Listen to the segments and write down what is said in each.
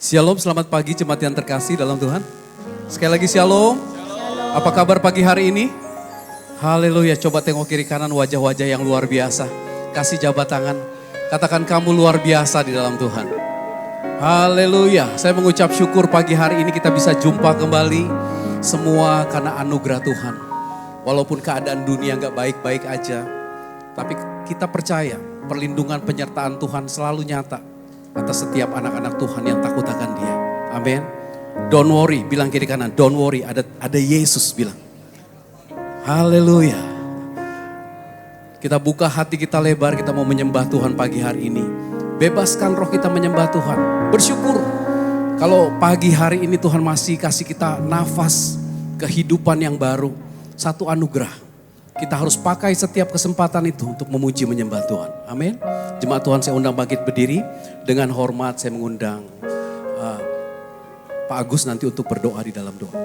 Shalom, selamat pagi jemaat yang terkasih dalam Tuhan. Sekali lagi shalom. Apa kabar pagi hari ini? Haleluya, coba tengok kiri kanan wajah-wajah yang luar biasa. Kasih jabat tangan, katakan kamu luar biasa di dalam Tuhan. Haleluya, saya mengucap syukur pagi hari ini kita bisa jumpa kembali. Semua karena anugerah Tuhan. Walaupun keadaan dunia gak baik-baik aja, tapi kita percaya perlindungan penyertaan Tuhan selalu nyata atas setiap anak-anak Tuhan yang takut akan Dia. Amin. Don't worry, bilang kiri kanan, don't worry, ada Yesus bilang. Haleluya. Kita buka hati kita lebar, kita mau menyembah Tuhan pagi hari ini. Bebaskan roh kita menyembah Tuhan. Bersyukur kalau pagi hari ini Tuhan masih kasih kita nafas kehidupan yang baru. Satu anugerah. Kita harus pakai setiap kesempatan itu untuk memuji menyembah Tuhan. Amin. Jemaat Tuhan, saya undang bangkit berdiri. Dengan hormat saya mengundang Pak Agus nanti untuk berdoa di dalam doa.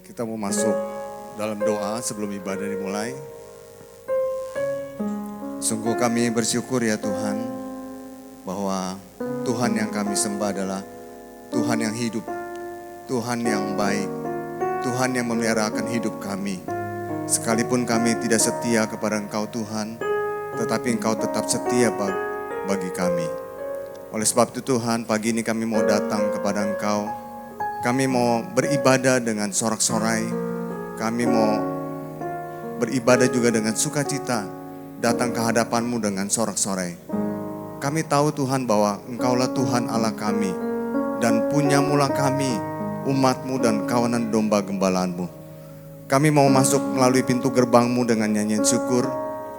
Kita mau masuk dalam doa sebelum ibadah dimulai. Sungguh kami bersyukur ya Tuhan, bahwa Tuhan yang kami sembah adalah Tuhan yang hidup, Tuhan yang baik, Tuhan yang memelihara akan hidup kami. Sekalipun kami tidak setia kepada Engkau Tuhan, tetapi Engkau tetap setia bagi kami. Oleh sebab itu Tuhan, pagi ini kami mau datang kepada Engkau. Kami mau beribadah dengan sorak-sorai, kami mau beribadah juga dengan sukacita, datang ke hadapan-Mu dengan sorak-sorai. Kami tahu Tuhan bahwa Engkaulah Tuhan Allah kami, dan punyamulah kami, umat-Mu dan kawanan domba gembalaan-Mu. Kami mau masuk melalui pintu gerbang-Mu dengan nyanyian syukur,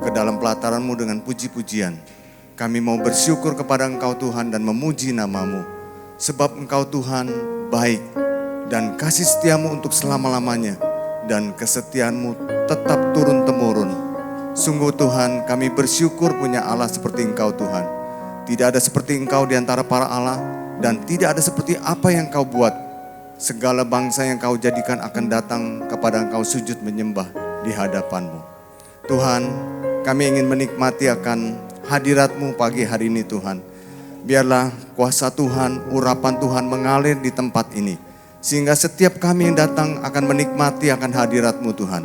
ke dalam pelataran-Mu dengan puji-pujian. Kami mau bersyukur kepada Engkau Tuhan dan memuji nama-Mu, sebab Engkau Tuhan baik, dan kasih setia-Mu untuk selama-lamanya, dan kesetiaan-Mu tetap turun-temurun. Sungguh Tuhan, kami bersyukur punya Allah seperti Engkau Tuhan. Tidak ada seperti Engkau di antara para Allah, dan tidak ada seperti apa yang Kau buat. Segala bangsa yang Kau jadikan akan datang kepada Engkau sujud menyembah di hadapan-Mu. Tuhan, kami ingin menikmati akan hadirat-Mu pagi hari ini Tuhan. Biarlah kuasa Tuhan, urapan Tuhan mengalir di tempat ini. Sehingga setiap kami yang datang akan menikmati akan hadirat-Mu Tuhan.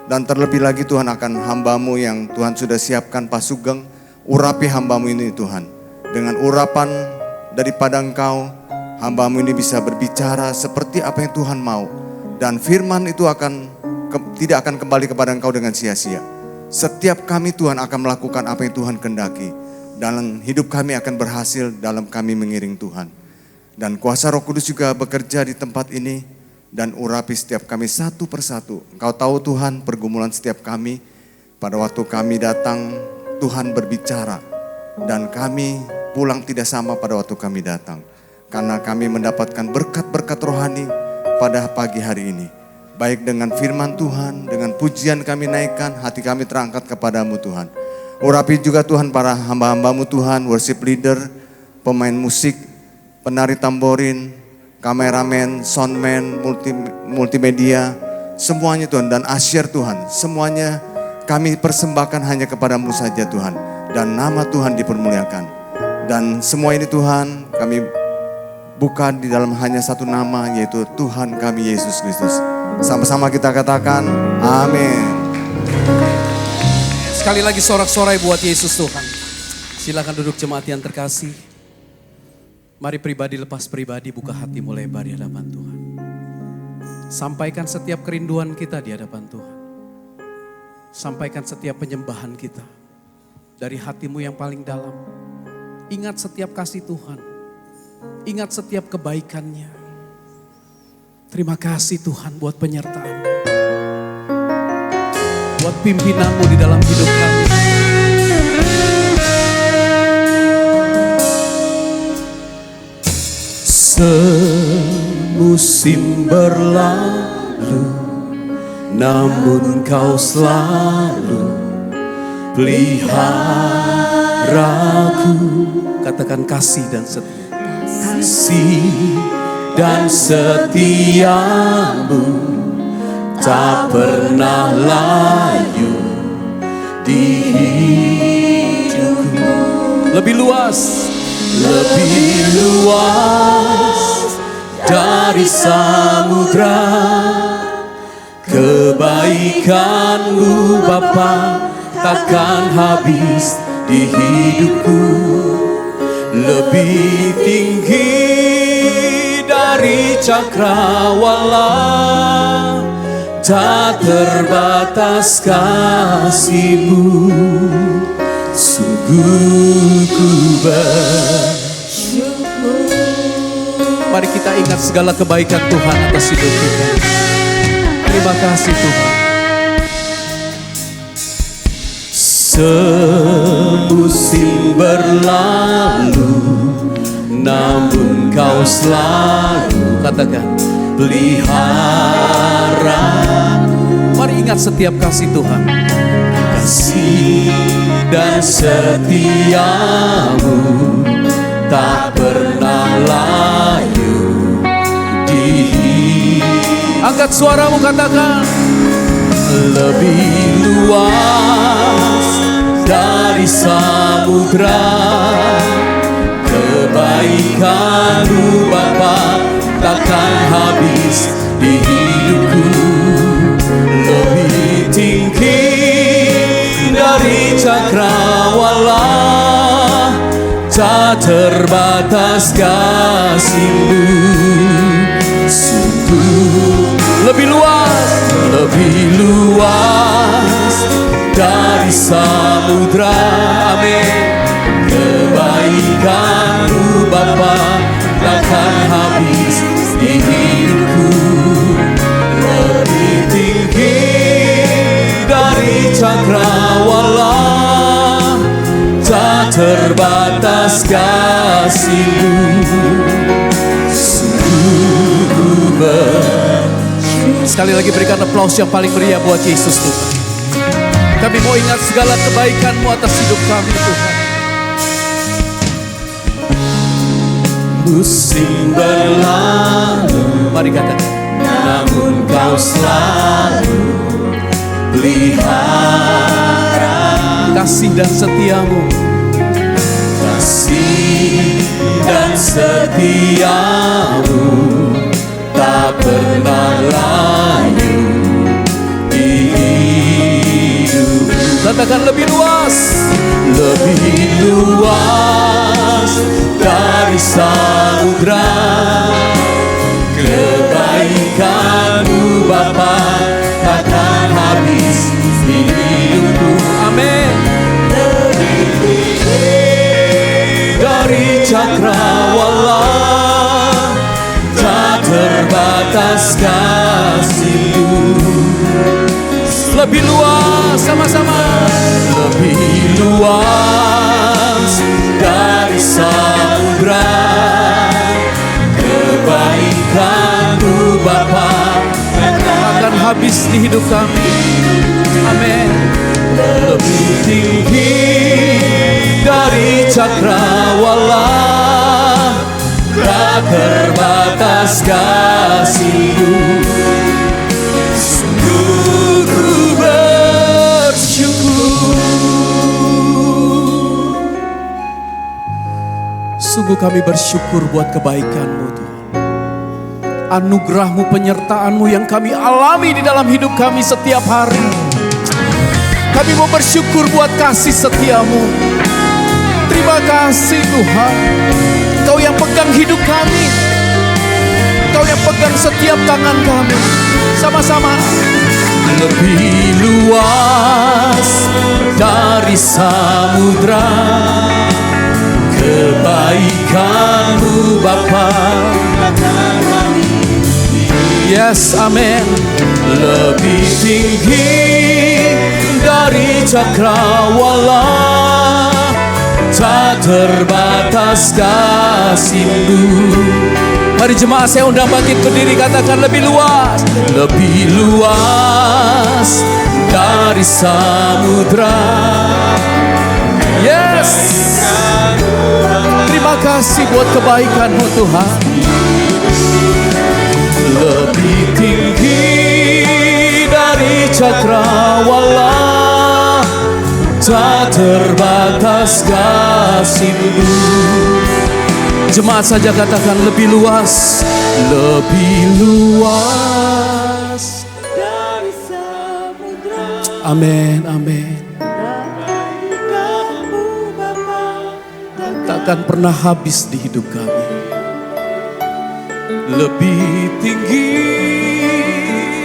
Dan terlebih lagi Tuhan akan hamba-Mu yang Tuhan sudah siapkan Pak Sugeng. Urapi hamba-Mu ini Tuhan. Dengan urapan daripada Engkau, hamba-Mu ini bisa berbicara seperti apa yang Tuhan mau. Dan firman itu tidak akan kembali kepada Engkau dengan sia-sia. Setiap kami Tuhan akan melakukan apa yang Tuhan kehendaki. Dan hidup kami akan berhasil dalam kami mengiring Tuhan. Dan kuasa Roh Kudus juga bekerja di tempat ini. Dan urapi setiap kami satu persatu. Engkau tahu Tuhan pergumulan setiap kami. Pada waktu kami datang, Tuhan berbicara. Dan kami pulang tidak sama pada waktu kami datang. Karena kami mendapatkan berkat-berkat rohani pada pagi hari ini. Baik dengan firman Tuhan, dengan pujian kami naikkan, hati kami terangkat kepadamu Tuhan. Urapi juga Tuhan para hamba-hambamu Tuhan, worship leader, pemain musik, penari tamborin, kameramen, soundman, multimedia, semuanya Tuhan, dan asyir Tuhan. Semuanya kami persembahkan hanya kepadamu saja Tuhan. Dan nama Tuhan dipermuliakan. Dan semua ini Tuhan kami buka di dalam hanya satu nama, yaitu Tuhan kami Yesus Kristus. Sama-sama kita katakan amin. Sekali lagi sorak-sorai buat Yesus Tuhan. Silakan duduk jemaat yang terkasih. Mari pribadi lepas pribadi, buka hatimu lebar di hadapan Tuhan. Sampaikan setiap kerinduan kita di hadapan Tuhan. Sampaikan setiap penyembahan kita dari hatimu yang paling dalam. Ingat setiap kasih Tuhan. Ingat setiap kebaikannya. Terima kasih Tuhan buat penyertaan. Buat pimpinanmu di dalam hidup kami. Semusim berlalu, namun Kau selalu peliharaku. Katakan kasih dan setia. Kasih dan setiamu tak pernah lain Lebih luas, lebih luas dari samudra. Kebaikan-Mu Bapa takkan habis di hidupku. Lebih tinggi dari cakrawala, tak terbatas kasih-Mu. Sungguh ku bersyukur. Mari kita ingat segala kebaikan Tuhan atas hidup kita. Terima kasih Tuhan. Semusim berlalu, namun Kau selalu, katakan, pelihara. Mari ingat setiap kasih Tuhan. Kasih dan setia-Mu tak pernah layu di. Angkat suaramu, katakan, lebih luas dari samudra. Kebaikan-Mu Bapa takkan habis di hidupku. Lebih tinggi dari cakrawala, tak terbatas kasih-Mu. Sungguh lebih luas dari samudra. Amin. Kebaikan-Mu Bapa takkan habis di hidupku. Lebih tinggi dari cakrawala, tak terbatas kasih-Mu. Sungguh bersyukur. Sekali lagi berikan aplaus yang paling meriah buat Yesus Tuhan. Kami mau ingat segala kebaikan-Mu atas hidup kami Tuhan. Musim berlalu, mari katakan, namun Kau selalu pelihara. Kasih dan setia-Mu, kasih dan setia-Mu tak pernah layu di hidup. Katakan, lebih luas dari samudra. Kebaikan-Mu Bapa takkan habis di hidupku. Amin. Lebih tinggi dari cakrawala, tak terbatas kasih-Mu. Lebih luas, sama-sama. Lebih luas dari samudra. Kebaikan-Mu Bapa akan habis di hidup kami. Amin. Lebih tinggi dari cakrawala, tak terbatas kasih-Mu. Sungguh ku bersyukur. Sungguh kami bersyukur buat kebaikan-Mu Tuhan. Anugerah-Mu, penyertaan-Mu yang kami alami di dalam hidup kami setiap hari. Kami mau bersyukur buat kasih setia-Mu. Terima kasih Tuhan. Kau yang pegang hidup kami. Kau yang pegang setiap tangan kami. Sama-sama. Lebih luas dari samudra. Kebaikan-Mu Bapa. Yes, amin. Lebih tinggi dari cakrawala, tak terbatas kasih-Mu. Mari jemaat, saya undang bangkit berdiri, katakan, lebih luas dari samudra. Yes. Terima kasih buat kebaikan-Mu Tuhan. Lebih tinggi dari cakrawala, tak terbatas kasih-Mu. Jemaat saja katakan lebih luas dari samudra. Amin, amin. Takkan pernah habis di hidup kami. Lebih tinggi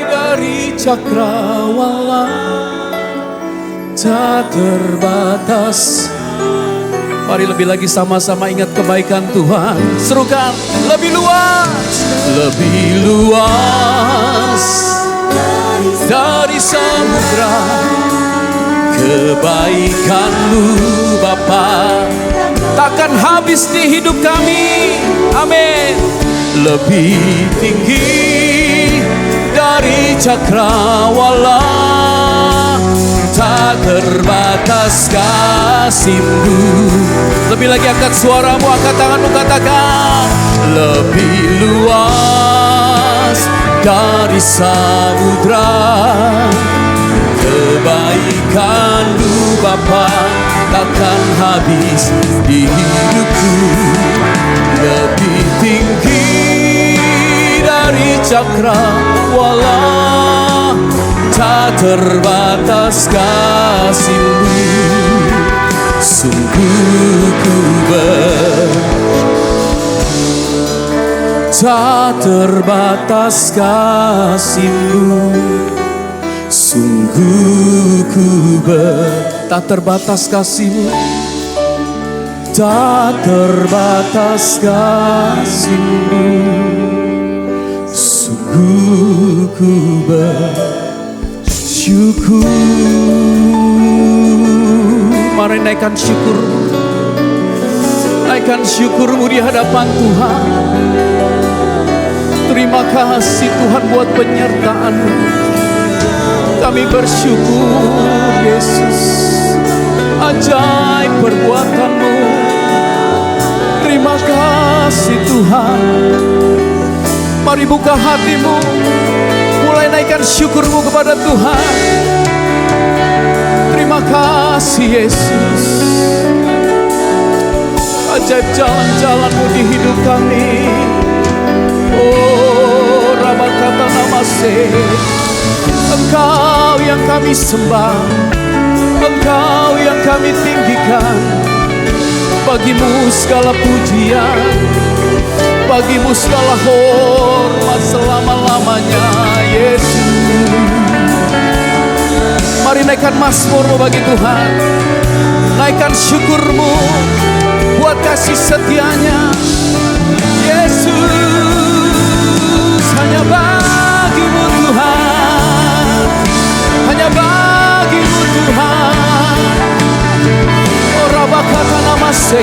dari cakrawala, tak terbatas. Mari lebih lagi sama-sama ingat kebaikan Tuhan. Serukan lebih luas dari samudra. Kebaikan-Mu Bapa takkan habis di hidup kami. Amin. Lebih tinggi dari cakrawala, tak terbatas kasih-Mu. Lebih lagi angkat suaramu, angkat tanganmu, katakan lebih luas dari samudra. Kebaikan-Mu Bapa takkan habis di hidupku. Lebih tinggi dari cakrawala, tak terbatas kasih-Mu. Sungguh ku tak terbatas kasih-Mu. Sungguh ku tak terbatas kasih-Mu. Tak terbatas kasih-Mu. Sungguh ku bersyukur. Mari naikkan syukur-Mu. Naikkan syukur-Mu di hadapan Tuhan. Terima kasih Tuhan buat penyertaan-Mu. Kami bersyukur Yesus, ajaib perbuatan-Mu. Terima kasih Tuhan. Mari buka hatimu, mulai naikkan syukur-Mu kepada Tuhan. Terima kasih Yesus, ajaib jalan-jalan-Mu di hidup kami. Oh Rabakata Namase, Engkau yang kami sembah, Engkau yang kami tinggikan. Bagimu segala pujian, bagimu segala hormat selama-lamanya Yesus. Mari naikkan mazmur-Mu bagi Tuhan. Naikkan syukur-Mu buat kasih setia-Nya Yesus. Hanya bagi-Mu Tuhan, hanya bagi-Mu Tuhan. Oh Rabakata Namase,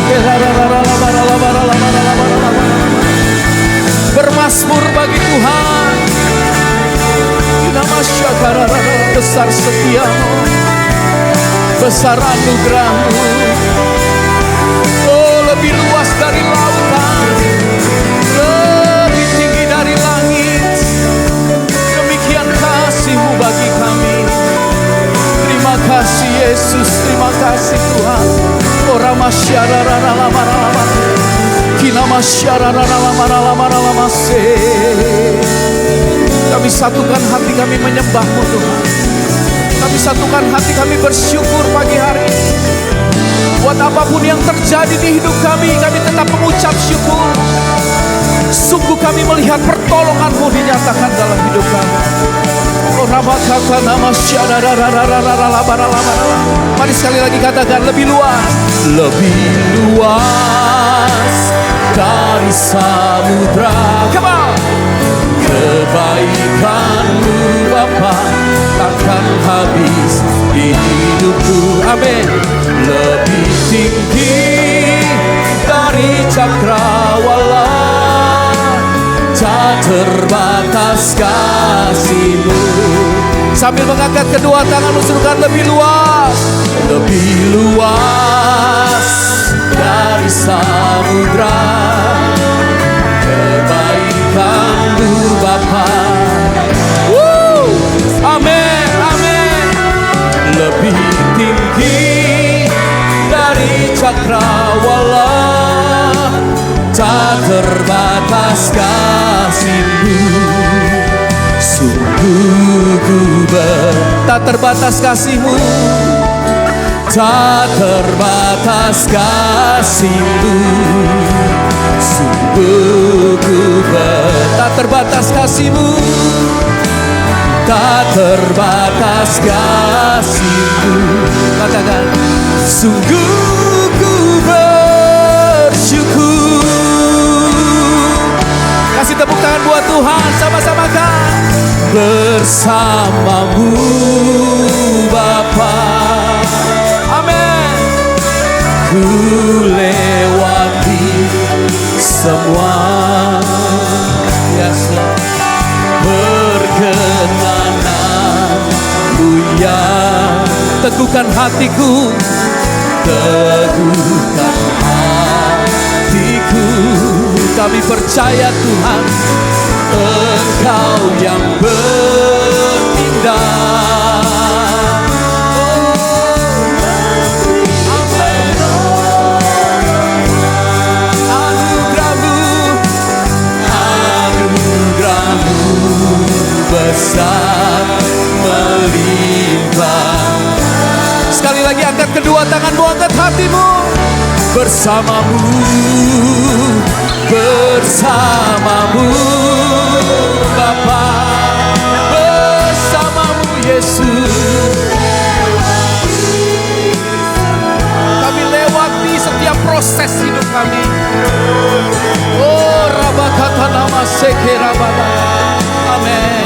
bermazmur bagi Tuhan. Besar setia-Mu, besar anugerah-Mu. Oh lebih luas dari lautan, lebih tinggi dari langit. Demikian kasih-Mu bagi kami. Terima kasih Yesus, terima kasih Tuhan. Oh Ramasyarararalamaralama, Kinamasyarararalamaralamaralama-se. Kami satukan hati kami menyembah-Mu Tuhan. Kami satukan hati kami bersyukur pagi hari ini. Buat apapun yang terjadi di hidup kami, kami tetap mengucap syukur. Sungguh kami melihat pertolongan-Mu dinyatakan dalam hidup kami. Oh Rabakata Namasyarararalamaralama. Mari sekali lagi katakan lebih luas. Lebih luas dari samudra. Come on. Kebaikan-Mu Bapa takkan habis di hidupku. Amin. Lebih tinggi dari cakrawala, tak terbatas kasih-Mu. Sambil mengangkat kedua tangan, usulkan lebih luas. Lebih luas dari samudra. Kebaikan-Mu Bapa. Amin, amin. Lebih tinggi cakrawala, tak terbatas kasih-Mu. Sungguh ku tak terbatas kasih-Mu, tak terbatas kasih-Mu. Sungguh ku tak terbatas kasih-Mu, tak terbatas kasih-Mu. Katakan, sungguh ku bersyukur. Kasih tepuk tangan buat Tuhan, sama-sama kan. Bersama-Mu Bapa, amin. Ku lewati semua, yes Lord, perkenanan-Mu ya. Teguhkan hatiku, teguhkan hatiku. Kami percaya Tuhan, Engkau yang bertindak. Amin. Anugerah-Mu besar melimpah. Sekali lagi angkat kedua tanganmu, angkat hatimu. Bersama-Mu, bersama-Mu Bapa, bersama-Mu Yesus. Kami lewati setiap proses hidup kami. Oh, Rabakata nama Seke Rababa. Amin.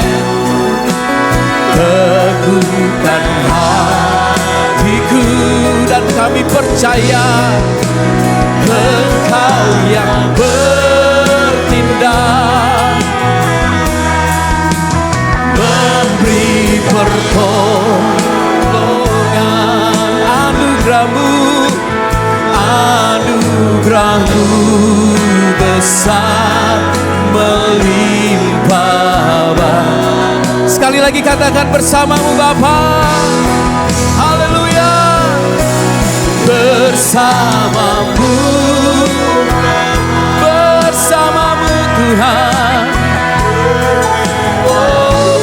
Teguhkan hatiku dan kami percaya Engkau yang bertindak, memberi pertolongan. Anugerah-Mu besar melimpah. Sekali lagi katakan, bersama-Mu Bapa. Haleluya. Bersama-Mu, bersama-Mu Tuhan. Oh,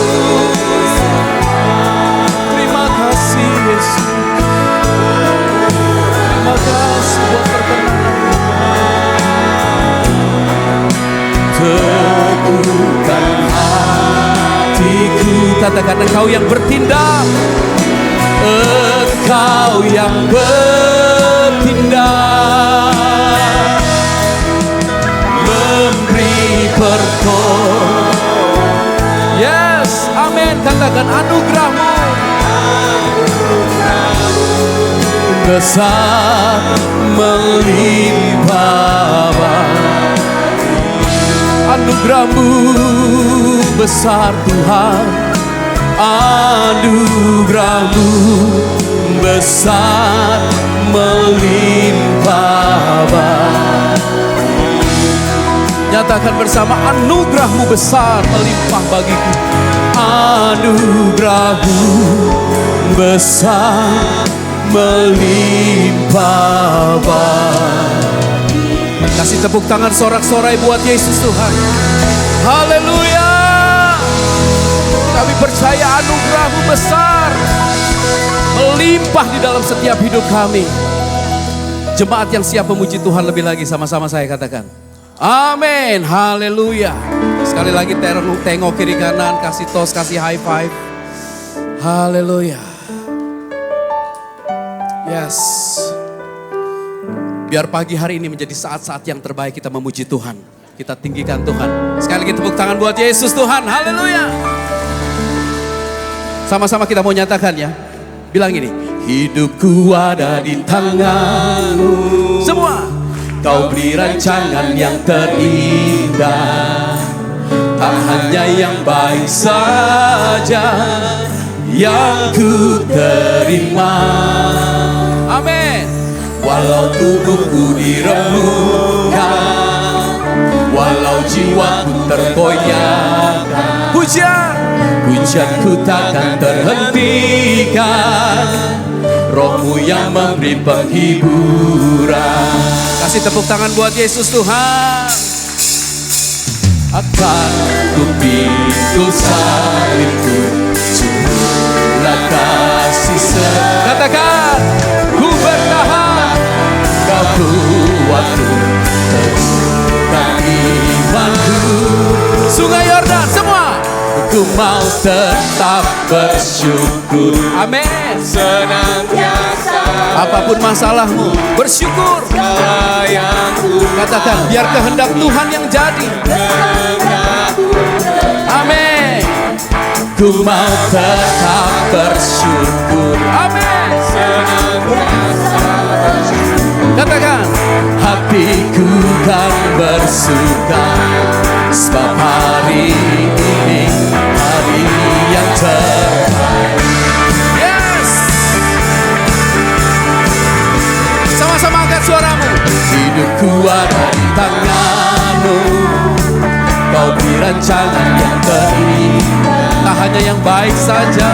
terima kasih Yesus. Terima kasih buat perkenanan. Teguhkan hatiku. Katakan, Engkau yang bertindak, Engkau yang bertindak, memberi pertolongan. Yes, amin. Katakan, anugerah-Mu besar melimpah. Anugerah-Mu besar Tuhan, anugerah-Mu besar melimpah. Nyatakan bersama, anugerah-Mu besar melimpah bagiku. Anugerah-Mu besar melimpah. Kasih tepuk tangan sorak-sorai buat Yesus Tuhan. Haleluya. Kami percaya anugerah-Mu besar melimpah di dalam setiap hidup kami. Jemaat yang siap memuji Tuhan lebih lagi, sama-sama saya katakan amin. Haleluya. Sekali lagi tengok kiri kanan, kasih tos, kasih high five. Haleluya. Yes. Biar pagi hari ini menjadi saat-saat yang terbaik kita memuji Tuhan. Kita tinggikan Tuhan. Sekali lagi tepuk tangan buat Yesus Tuhan. Haleluya. Sama-sama kita mau nyatakan ya. Bilang ini, hidupku ada di tangan-Mu. Semua. Kau beri rancangan yang terindah. Tak hanya yang baik saja yang ku terima. Amin. Walau tubuhku diremukkan, walau jiwaku tergoyahkan, pujianku takkan terhentikan. Roh-Mu yang memberi penghiburan. Kasih tepuk tangan buat Yesus Tuhan. Akan ku pikul salibku, curah kasih katakan, ku bertahan, kau kuatku, teguhkan imanku. Sungai Yordan semua, ku mau tetap bersyukur. Amin. Senantiasa Apapun masalahmu, bersyukur. Katakan, biar kehendak Tuhan yang jadi. Amin. Ku mau tetap bersyukur. Amin. Katakan, hatiku kan bersuka, sebab hari ini hari yang terbaik. Yes. Sama-sama angkat suaramu. Hidupku ada di tangan-Mu, Kau beri rancangan yang terindah, tak hanya yang baik saja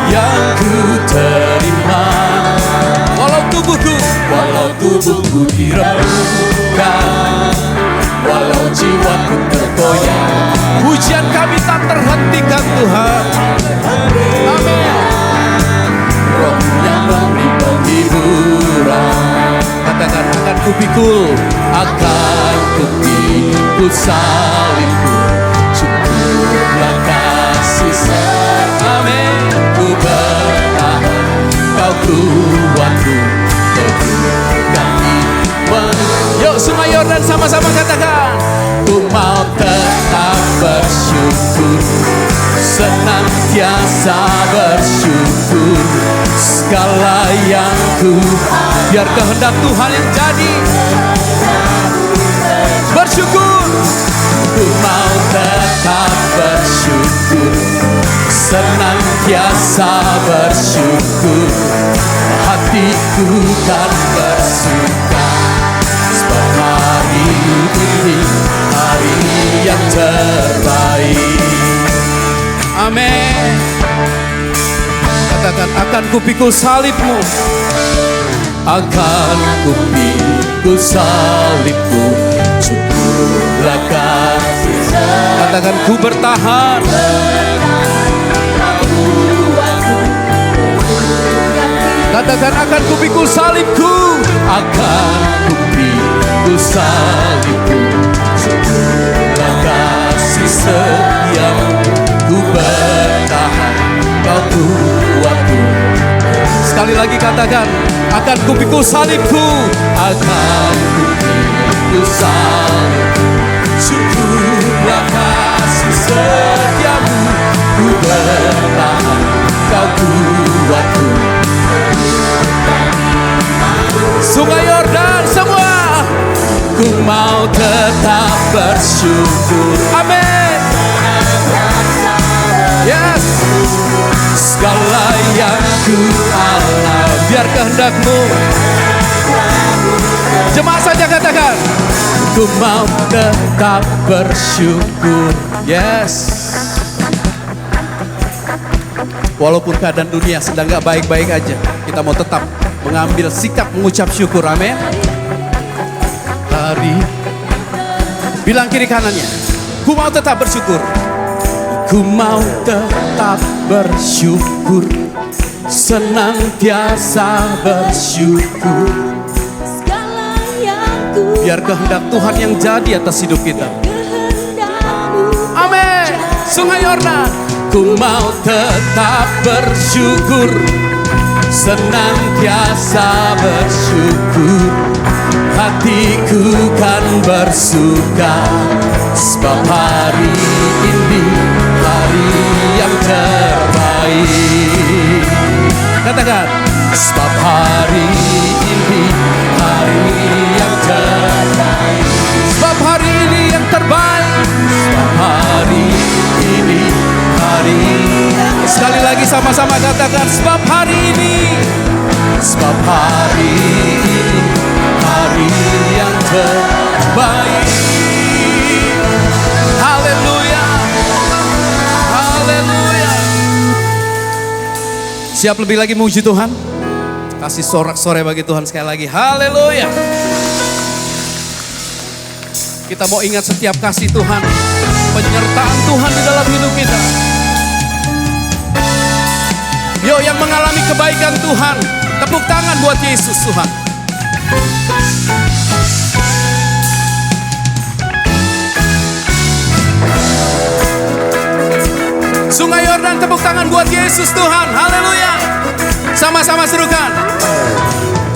yang ku terima. Walau tubuhku diremukkan, walau jiwaku tergoyah, pujian kami tak terhentikan Tuhan. Amin. Roh yang memberi penghiburan. Katakan, akan kupikul salibku, cukuplah kasih serta. Amin. Ku bertahan, Kau kuatku, teguhkan iman. Yuk Sungai Yordan sama-sama katakan, ku mau tetap bersyukur, senantiasa bersyukur. Segala yang ku, biar kehendak Tuhan yang jadi. Bersyukur, ku mau tetap bersyukur, senantiasa bersyukur. Hatiku kan bersuka, sebab hari ini hari yang terbaik. Amin. Katakan, akan kupikul salib-Mu, akan kupikul salib-Mu, cukuplah kasih. Katakan, ku bertahan, katakan, akan kupikul salibku, akan kupikul salibku, cukuplah kasih setiamu. Ku bertahan, Kau kuatku. Sekali lagi katakan, akan kupikul salibku, akan kupikul salibku, cukuplah kasih setiamu. Ku bertahan, Kau kuatku. Sungai Yordan semua, ku mau tetap bersyukur. Amin. Yes. Segala yang ku alami, biar kehendak-Mu. Jemaat saja katakan, ku mau tetap bersyukur. Yes. Walaupun keadaan dunia sedang gak baik-baik aja, kita mau tetap mengambil sikap mengucap syukur. Amin. Hari, bilang kiri kanannya, ku mau tetap bersyukur. Ku mau tetap bersyukur, senantiasa bersyukur. Biar kehendak Tuhan yang jadi atas hidup kita. Amin. Sungai Yordan, ku mau tetap bersyukur, senantiasa bersyukur. Hatiku kan bersuka, sebab hari ini hari yang terbaik. Katakan, sebab hari ini hari yang terbaik. Sebab hari ini yang terbaik. Sebab hari ini hari. Sekali lagi sama-sama katakan, sebab hari ini. Sebab hari ini hari yang terbaik. Haleluya. Haleluya. Siap lebih lagi memuji Tuhan? Kasih sorak-sorai bagi Tuhan sekali lagi. Haleluya. Kita mau ingat setiap kasih Tuhan, penyertaan Tuhan di dalam hidup kita. Yuk yang mengalami kebaikan Tuhan, tepuk tangan buat Yesus Tuhan. Sungai Yordan, tepuk tangan buat Yesus Tuhan. Haleluya. Sama-sama serukan.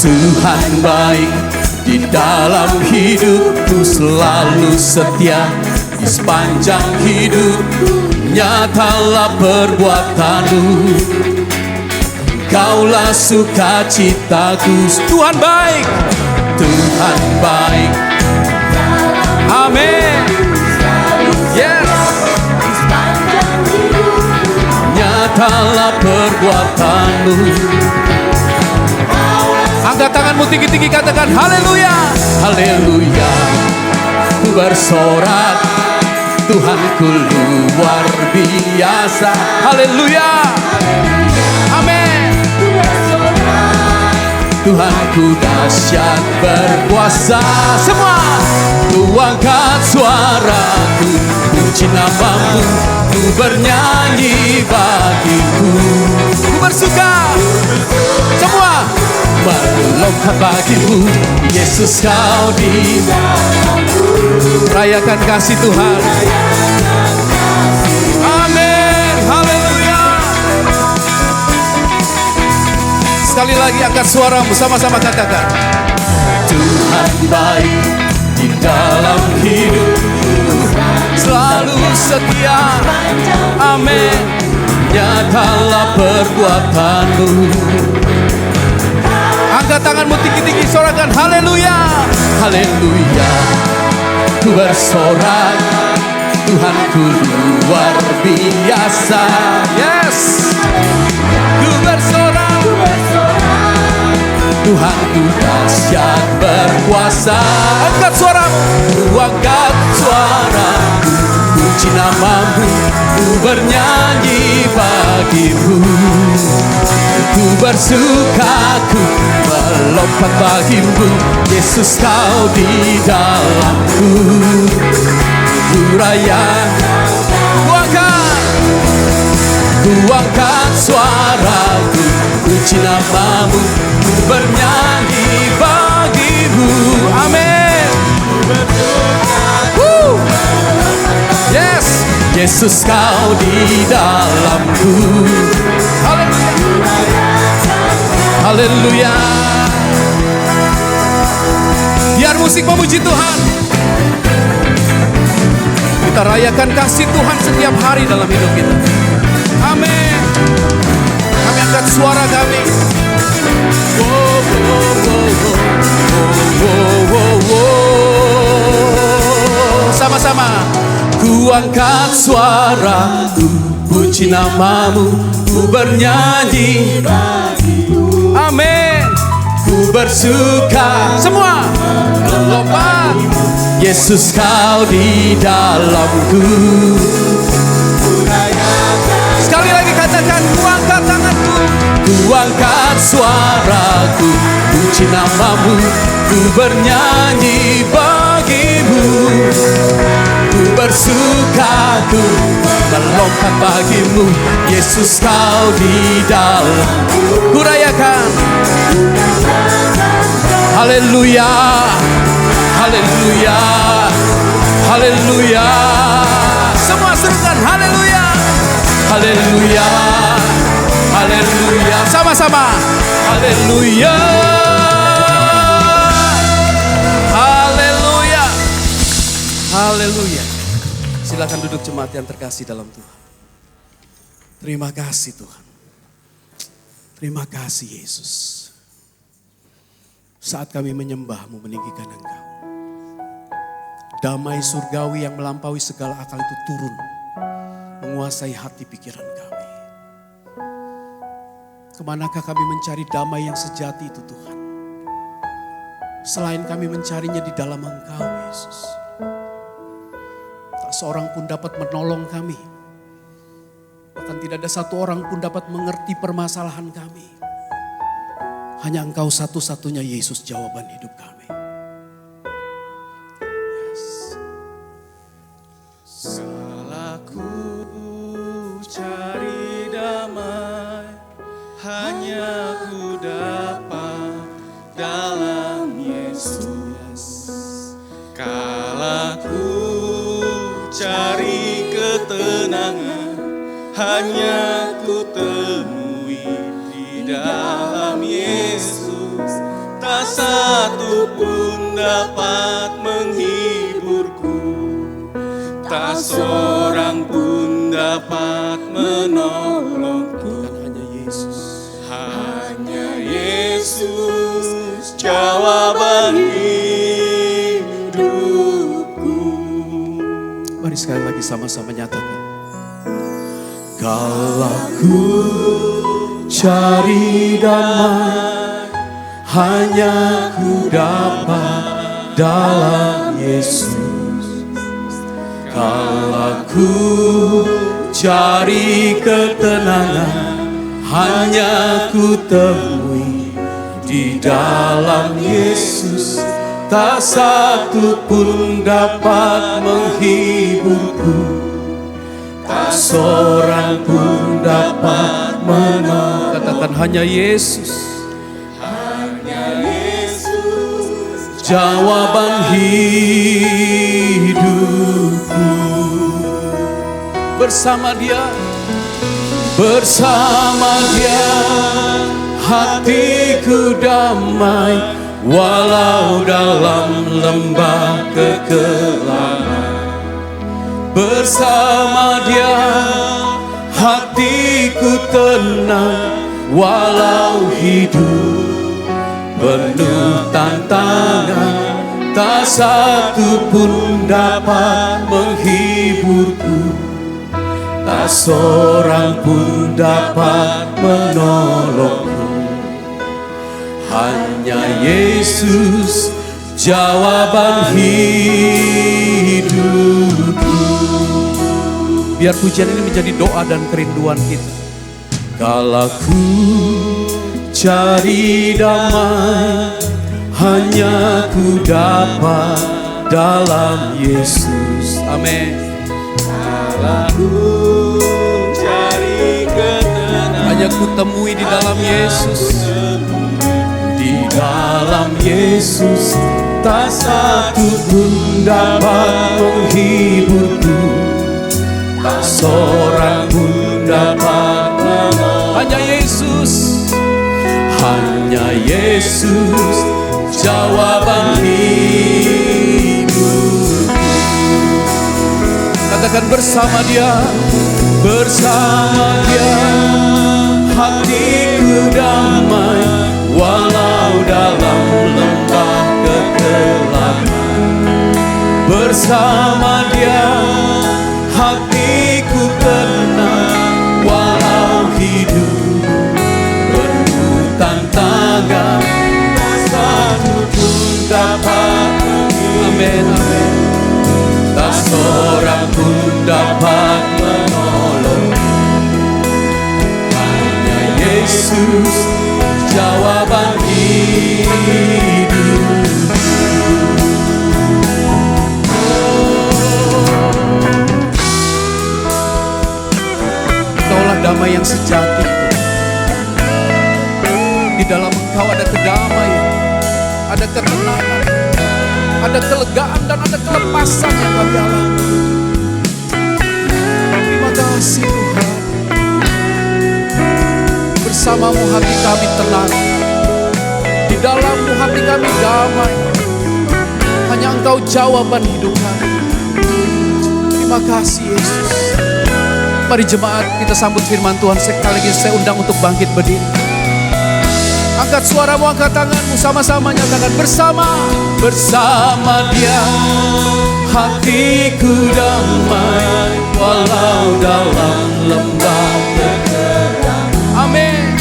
Tuhan baik, di dalam hidupku selalu setia. Di sepanjang hidupku nyatalah perbuatan-Mu. Kaulah sukacitaku. Tuhan baik, Tuhan baik. Amin. Yes. Nyatalah perbuatan-Mu. Angkat tanganmu tinggi-tinggi, katakan haleluya. Haleluya. Ku bersorak, Tuhanku luar biasa. Haleluya. Amin. Tuhanku dahsyat berkuasa. Semua ku angkat suaraku, puji nama-Mu, ku bernyanyi bagiku. Ku bersuka, semua melompat bagimu, Yesus Kau di dalamku. Rayakan kasih Tuhan. Amin. Haleluya. Sekali lagi angkat suaramu, sama-sama katakan. Tuhan baik, di dalam hidupku selalu setia. Amin. Nyatalah perbuatan-Mu. Angkat tanganmu tinggi-tinggi, sorakan haleluya. Haleluya. Ku bersorak, Tuhanku luar biasa. Yes. Ku bersorak, Tuhanku dahsyat berkuasa. Angkat suaramu. Ku angkat suaraku, puji nama-Mu, ku bernyanyi bagimu. Ku bersuka, ku melompat bagimu, Yesus Kau di dalamku. Ku rayakan, ku angkat suaraku, puji nama-Mu, ku bernyanyi bagimu. Amin. Yes, Yesus Kau di dalamku. Haleluya. Haleluya. Biar musik memuji Tuhan. Kita rayakan kasih Tuhan setiap hari dalam hidup kita. Amin. Kami angkat suara kami. Wow, wow, wow, wow, wow, wow. Sama-sama. Ku angkat suaraku, puji nama-Mu, ku bernyanyi. Amin. Ku bersuka, semua melompat, Yesus Kau di dalamku. Sekali lagi katakan, ku angkat tanganku, ku angkat suaraku, puji nama-Mu, ku bernyanyi bagimu. Ku bersuka, ku melompat bagimu, Yesus Kau di dalamku. Ku rayakan, haleluya, haleluya, haleluya. Semua serukan haleluya, haleluya, haleluya. Sama-sama, haleluya, haleluya, haleluya. Silakan duduk jemaat yang terkasih dalam Tuhan. Terima kasih Tuhan. Terima kasih Yesus. Saat kami menyembah-Mu, meninggikan Engkau, damai surgawi yang melampaui segala akal itu turun, menguasai hati pikiran kami. Kemanakah kami mencari damai yang sejati itu Tuhan? Selain kami mencarinya di dalam Engkau Yesus. Tak seorang pun dapat menolong kami. Bahkan Tuhan, tidak ada satu orang pun dapat mengerti permasalahan kami. Hanya Engkau satu-satunya Yesus jawaban hidup kami. Salahku cari damai, hanya ku dapat dalam Yesus. Kalaku cari ketenangan, hanya ku temui di dalam Yesus. Tak satu pun dapat menghiburku, tak seorang pun dapat menolongku. Hanya Yesus. Hanya Yesus jawaban hidupku. Mari sekali lagi sama-sama nyatakan. Kalau ku cari damai, hanya ku dapat dalam Yesus. Kalau ku cari ketenangan, hanya ku temui di dalam Yesus. Tak satu pun dapat menghiburku, tak seorang pun dapat menolong. Katakan hanya Yesus. Hanya Yesus Jawaban hidupku. Bersama Dia, bersama Dia hatiku damai, walau dalam lembah kekelaman. Bersama Dia hatiku tenang, walau hidup penuh tantangan. Tak satu pun dapat menghiburku, tak seorang pun dapat menolongku. Hanya Yesus jawaban hidupku. Biar pujian ini menjadi doa dan kerinduan kita. Kalau ku cari damai, hanya ku dapat dalam Yesus. Amin. Kalau ku cari ketenangan, Hanya ku temui di dalam Yesus. Di dalam Yesus, tak satu pun dapat menghiburku, tak seorang pun dapat menolong. Hanya Yesus, hanya Yesus jawaban hidup. Katakan bersama Dia, bersama Dia hatiku damai, walau dalam lembah kegelapan. Bersama Dia hatiku tenang, walau hidup penuh tantangan. Tak satu pun dapat, amin, amin. Tak seorang pun dapat menolong. Hanya Yesus jawaban hidup. Engkaulah damai yang sejati. Di dalam Engkau ada kedamaian, ada ketenangan, ada kelegaan dan ada kelepasan yang kami alami. Terima kasih Tuhan. Bersamamu hati kami tenang, di dalammu hati kami damai. Hanya Engkau jawaban hidup kami. Terima kasih Yesus. Mari jemaat kita sambut firman Tuhan. Sekali lagi saya undang untuk bangkit berdiri. Angkat suaramu, angkat tanganmu, sama-sama nyatakan bersama. Bersama Dia hatiku damai, walau dalam lembah kegelapan. Amin.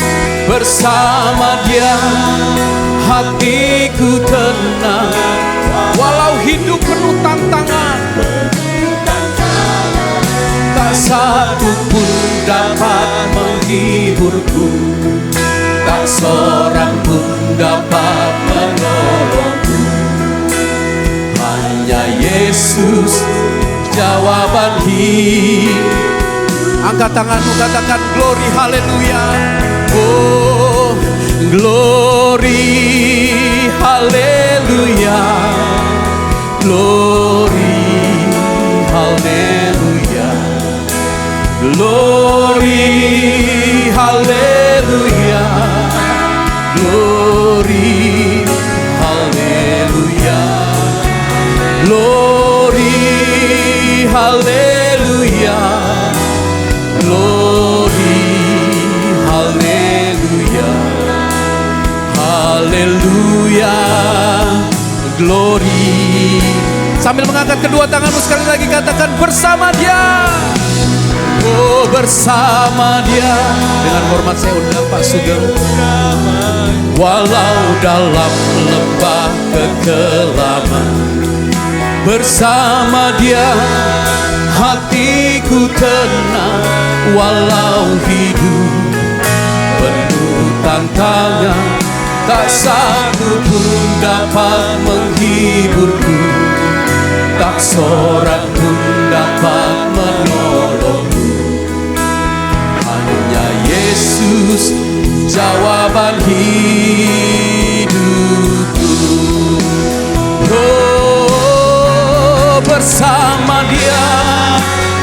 Bersama Dia hatiku tenang, walau hidup penuh tantangan. Tak satu pun dapat menghiburku, tak seorang pun dapat menolongku. Hanya Yesus jawaban hidup. Angkat tanganmu, katakan glory, haleluya. Oh, glory, haleluya. Glory, haleluya. Glory, haleluya. Glory, haleluya. Glory, haleluya. Glory, haleluya. Haleluya, glory. Sambil mengangkat kedua tanganmu sekali lagi katakan bersama Dia. Oh, bersama Dia. Dengan hormat saya undang Pak Sugeng. Walau dalam lembah kekelaman, bersama Dia hatiku tenang. Walau hidup penuh tantangan, tak satu pun dapat menghiburku, tak seorang pun dapat menolongku. Hanya Yesus jawaban hidupku. Oh, bersama Dia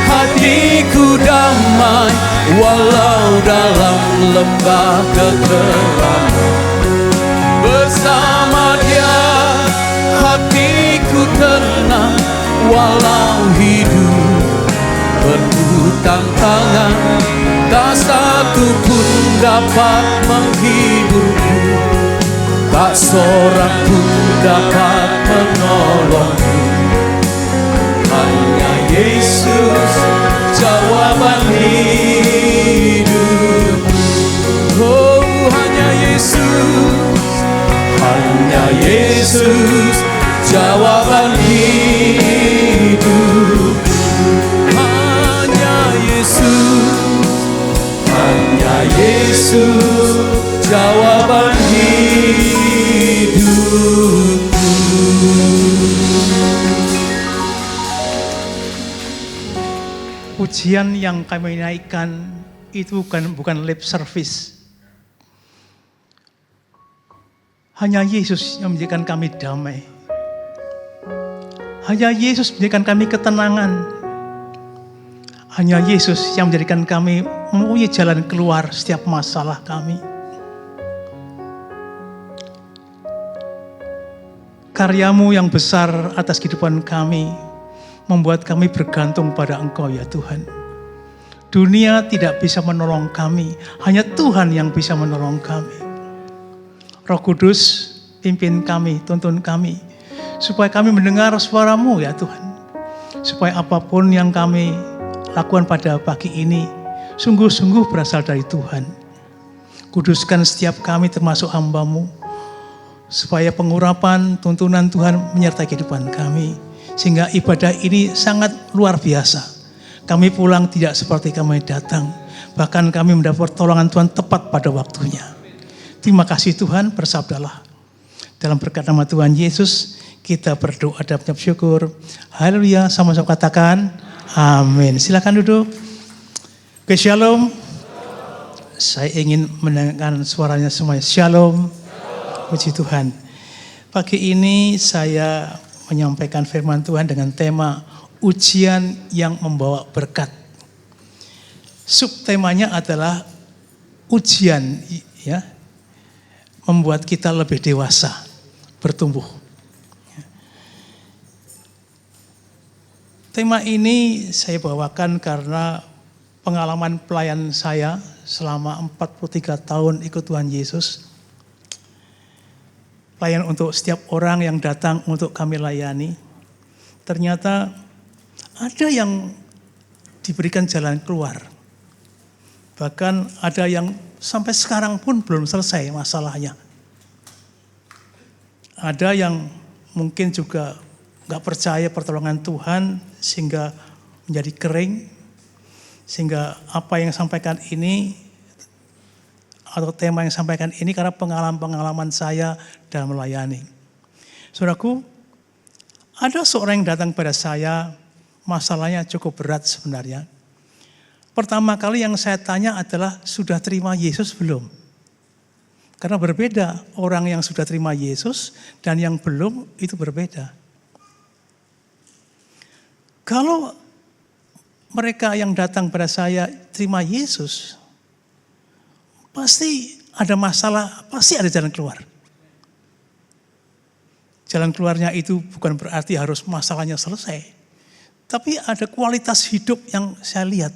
hatiku damai, walau dalam lembah kekelaman. Bersama Dia hatiku tenang, walau hidup penuh tantangan, tak satu pun dapat menghiburku, tak seorang pun dapat menolongku. Hanya Yesus jawaban hidup. Oh, hanya Yesus, hanya Yesus jawaban hidup. Hanya Yesus, hanya Yesus jawaban hidup. Pujian yang kami naikkan itu bukan lip service. Hanya Yesus yang menjadikan kami damai. Hanya Yesus menjadikan kami ketenangan. Hanya Yesus yang menjadikan kami mempunyai jalan keluar setiap masalah kami. Karya-Mu yang besar atas kehidupan kami membuat kami bergantung pada Engkau ya Tuhan. Dunia tidak bisa menolong kami, hanya Tuhan yang bisa menolong kami. Roh Kudus, pimpin kami, tuntun kami, supaya kami mendengar suara-Mu ya Tuhan. Supaya apapun yang kami lakukan pada pagi ini, sungguh-sungguh berasal dari Tuhan. Kuduskan setiap kami termasuk hamba-Mu, supaya pengurapan, tuntunan Tuhan menyertai kehidupan kami. Sehingga ibadah ini sangat luar biasa. Kami pulang tidak seperti kami datang. Bahkan kami mendapat pertolongan Tuhan tepat pada waktunya. Terima kasih Tuhan, bersabdalah. Dalam berkat nama Tuhan Yesus, kita berdoa dan mengucap syukur. Haleluya, sama-sama katakan amin. Silakan duduk. Oke, shalom. Saya ingin mendengarkan suaranya semuanya. Shalom. Puji Tuhan. Pagi ini saya menyampaikan firman Tuhan dengan tema ujian yang membawa berkat. Subtemanya adalah ujian ya, membuat kita lebih dewasa, bertumbuh. Tema ini saya bawakan karena pengalaman pelayan saya selama 43 tahun ikut Tuhan Yesus. Pelayan untuk setiap orang yang datang untuk kami layani. Ternyata ada yang diberikan jalan keluar. Bahkan ada yang sampai sekarang pun belum selesai masalahnya. Ada yang mungkin juga gak percaya pertolongan Tuhan sehingga menjadi kering. Sehingga apa yang sampaikan ini atau tema yang sampaikan ini karena pengalaman-pengalaman saya dalam melayani. Saudaraku, ada seorang yang datang pada saya, masalahnya cukup berat sebenarnya. Pertama kali yang saya tanya adalah, sudah terima Yesus belum? Karena berbeda, orang yang sudah terima Yesus dan yang belum itu berbeda. Kalau mereka yang datang pada saya terima Yesus, pasti ada masalah, pasti ada jalan keluar. Jalan keluarnya itu bukan berarti harus masalahnya selesai. Tapi ada kualitas hidup yang saya lihat.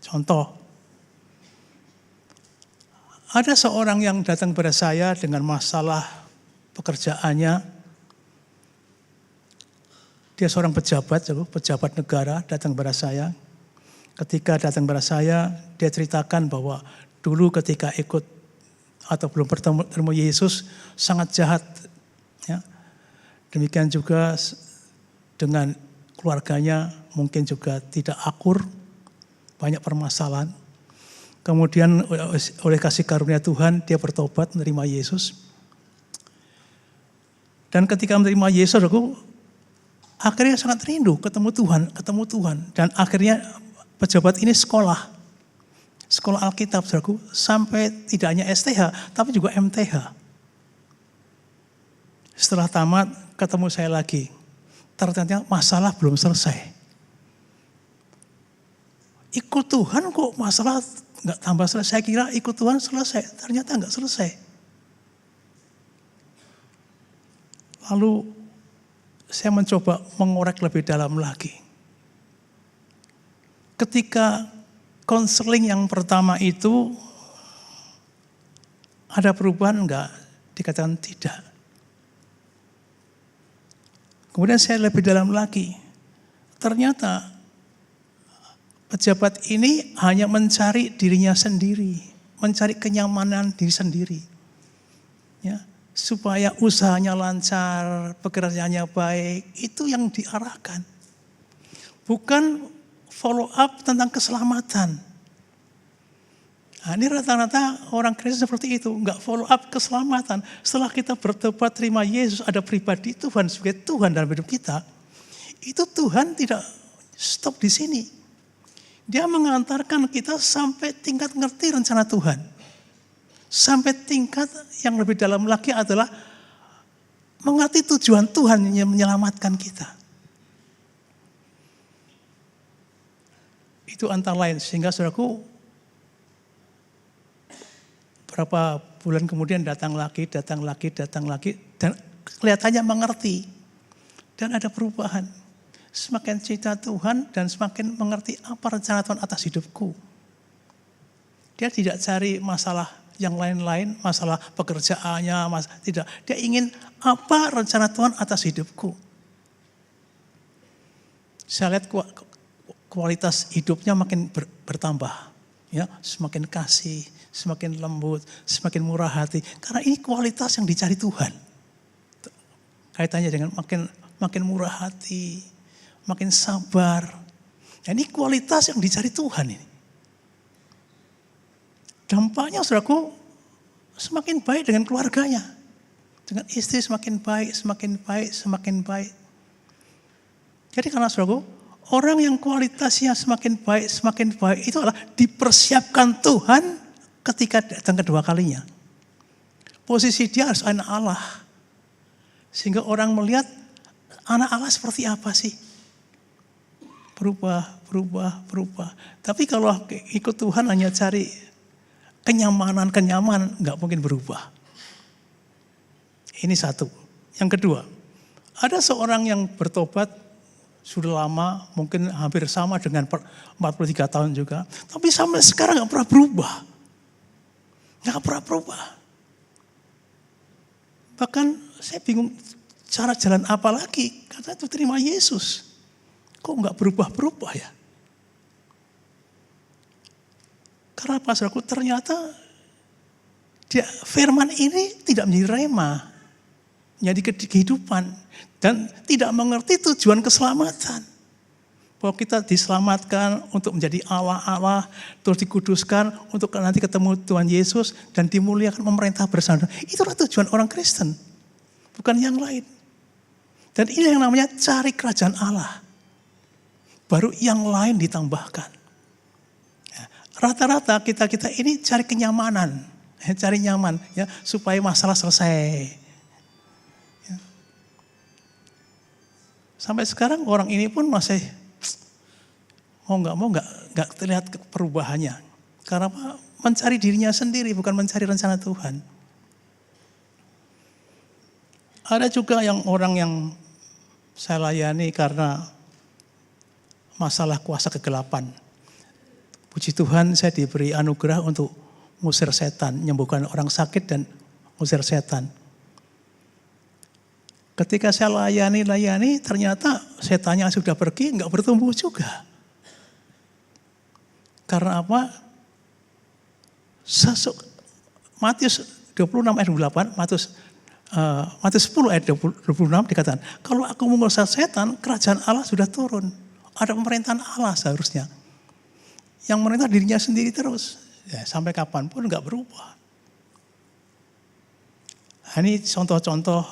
Contoh, ada seorang yang datang pada saya dengan masalah pekerjaannya. Dia seorang pejabat negara datang pada saya. Ketika datang pada saya, dia ceritakan bahwa dulu ketika ikut atau belum bertemu Yesus sangat jahat. Ya. Demikian juga dengan keluarganya mungkin juga tidak akur, banyak permasalahan. Kemudian oleh kasih karunia Tuhan dia bertobat menerima Yesus. Dan ketika menerima Yesus, aku akhirnya sangat rindu ketemu Tuhan. Dan akhirnya pejabat ini sekolah Alkitab, saudaraku, sampai tidak hanya STH, tapi juga MTH. Setelah tamat, ketemu saya lagi. Ternyata masalah belum selesai. Ikut Tuhan kok masalah nggak tambah selesai. Saya kira ikut Tuhan selesai, ternyata nggak selesai. Lalu saya mencoba mengorek lebih dalam lagi. Ketika konseling yang pertama itu ada perubahan enggak? Dikatakan tidak. Kemudian saya lebih dalam lagi. Ternyata pejabat ini hanya mencari dirinya sendiri, mencari kenyamanan diri sendiri. Ya, supaya usahanya lancar, pekerjaannya baik, itu yang diarahkan. Bukan follow up tentang keselamatan. Nah, ini rata-rata orang Kristen seperti itu, enggak follow up keselamatan. Setelah kita bertobat terima Yesus, ada pribadi Tuhan sebagai Tuhan dalam hidup kita, itu Tuhan tidak stop di sini. Dia mengantarkan kita sampai tingkat ngerti rencana Tuhan. Sampai tingkat yang lebih dalam lagi adalah mengerti tujuan Tuhan yang menyelamatkan kita. Itu antara lain, sehingga saudaraku berapa bulan kemudian datang lagi, dan kelihatannya mengerti. Dan ada perubahan. Semakin cinta Tuhan dan semakin mengerti apa rencana Tuhan atas hidupku. Dia tidak cari masalah yang lain-lain, masalah pekerjaannya, tidak. Dia ingin apa rencana Tuhan atas hidupku. Saya lihat kualitas hidupnya makin bertambah. Ya, semakin kasih, semakin lembut, semakin murah hati. Karena ini kualitas yang dicari Tuhan. Kaitannya dengan makin murah hati, makin sabar. Nah, ini kualitas yang dicari Tuhan ini. Dampaknya saudaraku semakin baik dengan keluarganya. Dengan istri semakin baik. Jadi karena saudaraku, orang yang kualitasnya semakin baik itu adalah dipersiapkan Tuhan ketika datang kedua kalinya. Posisi dia harus anak Allah. Sehingga orang melihat anak Allah seperti apa sih? Berubah. Tapi kalau ikut Tuhan hanya cari kenyamanan, nggak mungkin berubah. Ini satu. Yang kedua, ada seorang yang bertobat sudah lama, mungkin hampir sama dengan 43 tahun juga. Tapi sampai sekarang nggak pernah berubah. Nggak pernah berubah. Bahkan saya bingung cara jalan apa lagi. Karena itu terima Yesus. Kok nggak berubah-berubah ya? Karena apa saudaraku, ternyata firman ini tidak menjadi rema. Menjadi kehidupan. Dan tidak mengerti tujuan keselamatan. bahwa kita diselamatkan untuk menjadi Allah-Allah, terus dikuduskan untuk nanti ketemu Tuhan Yesus dan dimuliakan memerintah bersama. Itulah tujuan orang Kristen, bukan yang lain. Dan ini yang namanya cari kerajaan Allah. Baru yang lain ditambahkan. Rata-rata kita ini cari kenyamanan, cari nyaman ya supaya masalah selesai. Ya. Sampai sekarang orang ini pun masih mau nggak terlihat perubahannya, karena apa? Mencari dirinya sendiri bukan mencari rencana Tuhan. Ada juga orang yang saya layani karena masalah kuasa kegelapan. Puji Tuhan saya diberi anugerah untuk ngusir setan, menyembuhkan orang sakit dan ngusir setan. Ketika saya layani, ternyata setannya sudah pergi, enggak bertumbuh juga. Karena apa? Matius 26 ayat 28, Matius 10 ayat 26 dikatakan, kalau aku mengusir setan, kerajaan Allah sudah turun. Ada pemerintahan Allah seharusnya. Yang merintah dirinya sendiri terus. Ya, sampai kapanpun enggak berubah. Ini contoh-contoh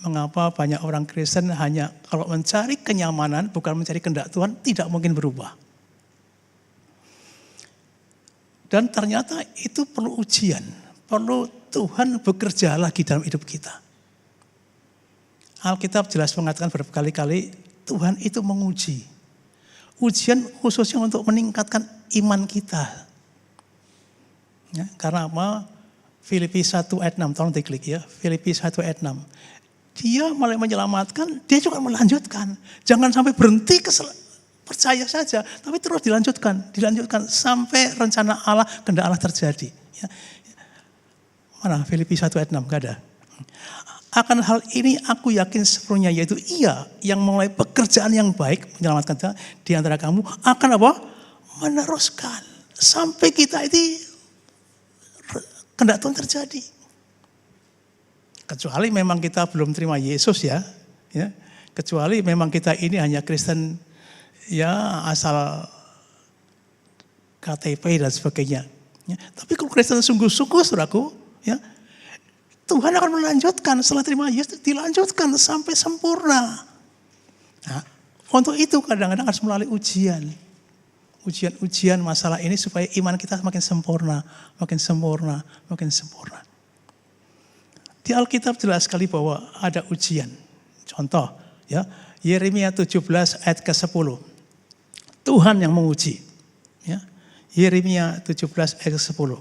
mengapa banyak orang Kristen hanya kalau mencari kenyamanan, bukan mencari kehendak Tuhan, tidak mungkin berubah. Dan ternyata itu perlu ujian. Perlu Tuhan bekerja lagi dalam hidup kita. Alkitab jelas mengatakan berkali-kali, Tuhan itu menguji. Ujian khususnya untuk meningkatkan iman kita. Ya, karena apa? Filipi 1 ayat 6, tolong diklik ya. Filipi 1 ayat 6. Dia mulai menyelamatkan, dia juga melanjutkan. Jangan sampai berhenti percaya saja, tapi terus dilanjutkan sampai rencana Allah, kehendak Allah terjadi. Ya. Mana Filipi 1 ayat 6, gak ada. Akan hal ini aku yakin sepenuhnya, yaitu Ia yang mulai pekerjaan yang baik menyelamatkan kita di antara kamu akan apa? Meneruskan sampai kita ini kehendak Tuhan terjadi. Kecuali memang kita belum terima Yesus ya. Kecuali memang kita ini hanya Kristen ya asal KTP dan sebagainya. Ya. Tapi kalau Kristen sungguh-sungguh saudaraku, ya, Tuhan akan melanjutkan setelah terima Yesus, dilanjutkan sampai sempurna. Nah, untuk itu kadang-kadang harus melalui ujian. Ujian masalah ini supaya iman kita makin sempurna, makin sempurna, makin sempurna. Di Alkitab jelas sekali bahwa ada ujian. Contoh, ya, Yeremia 17 ayat ke-10. Tuhan yang menguji. Ya. Yeremia 17 ayat ke-10.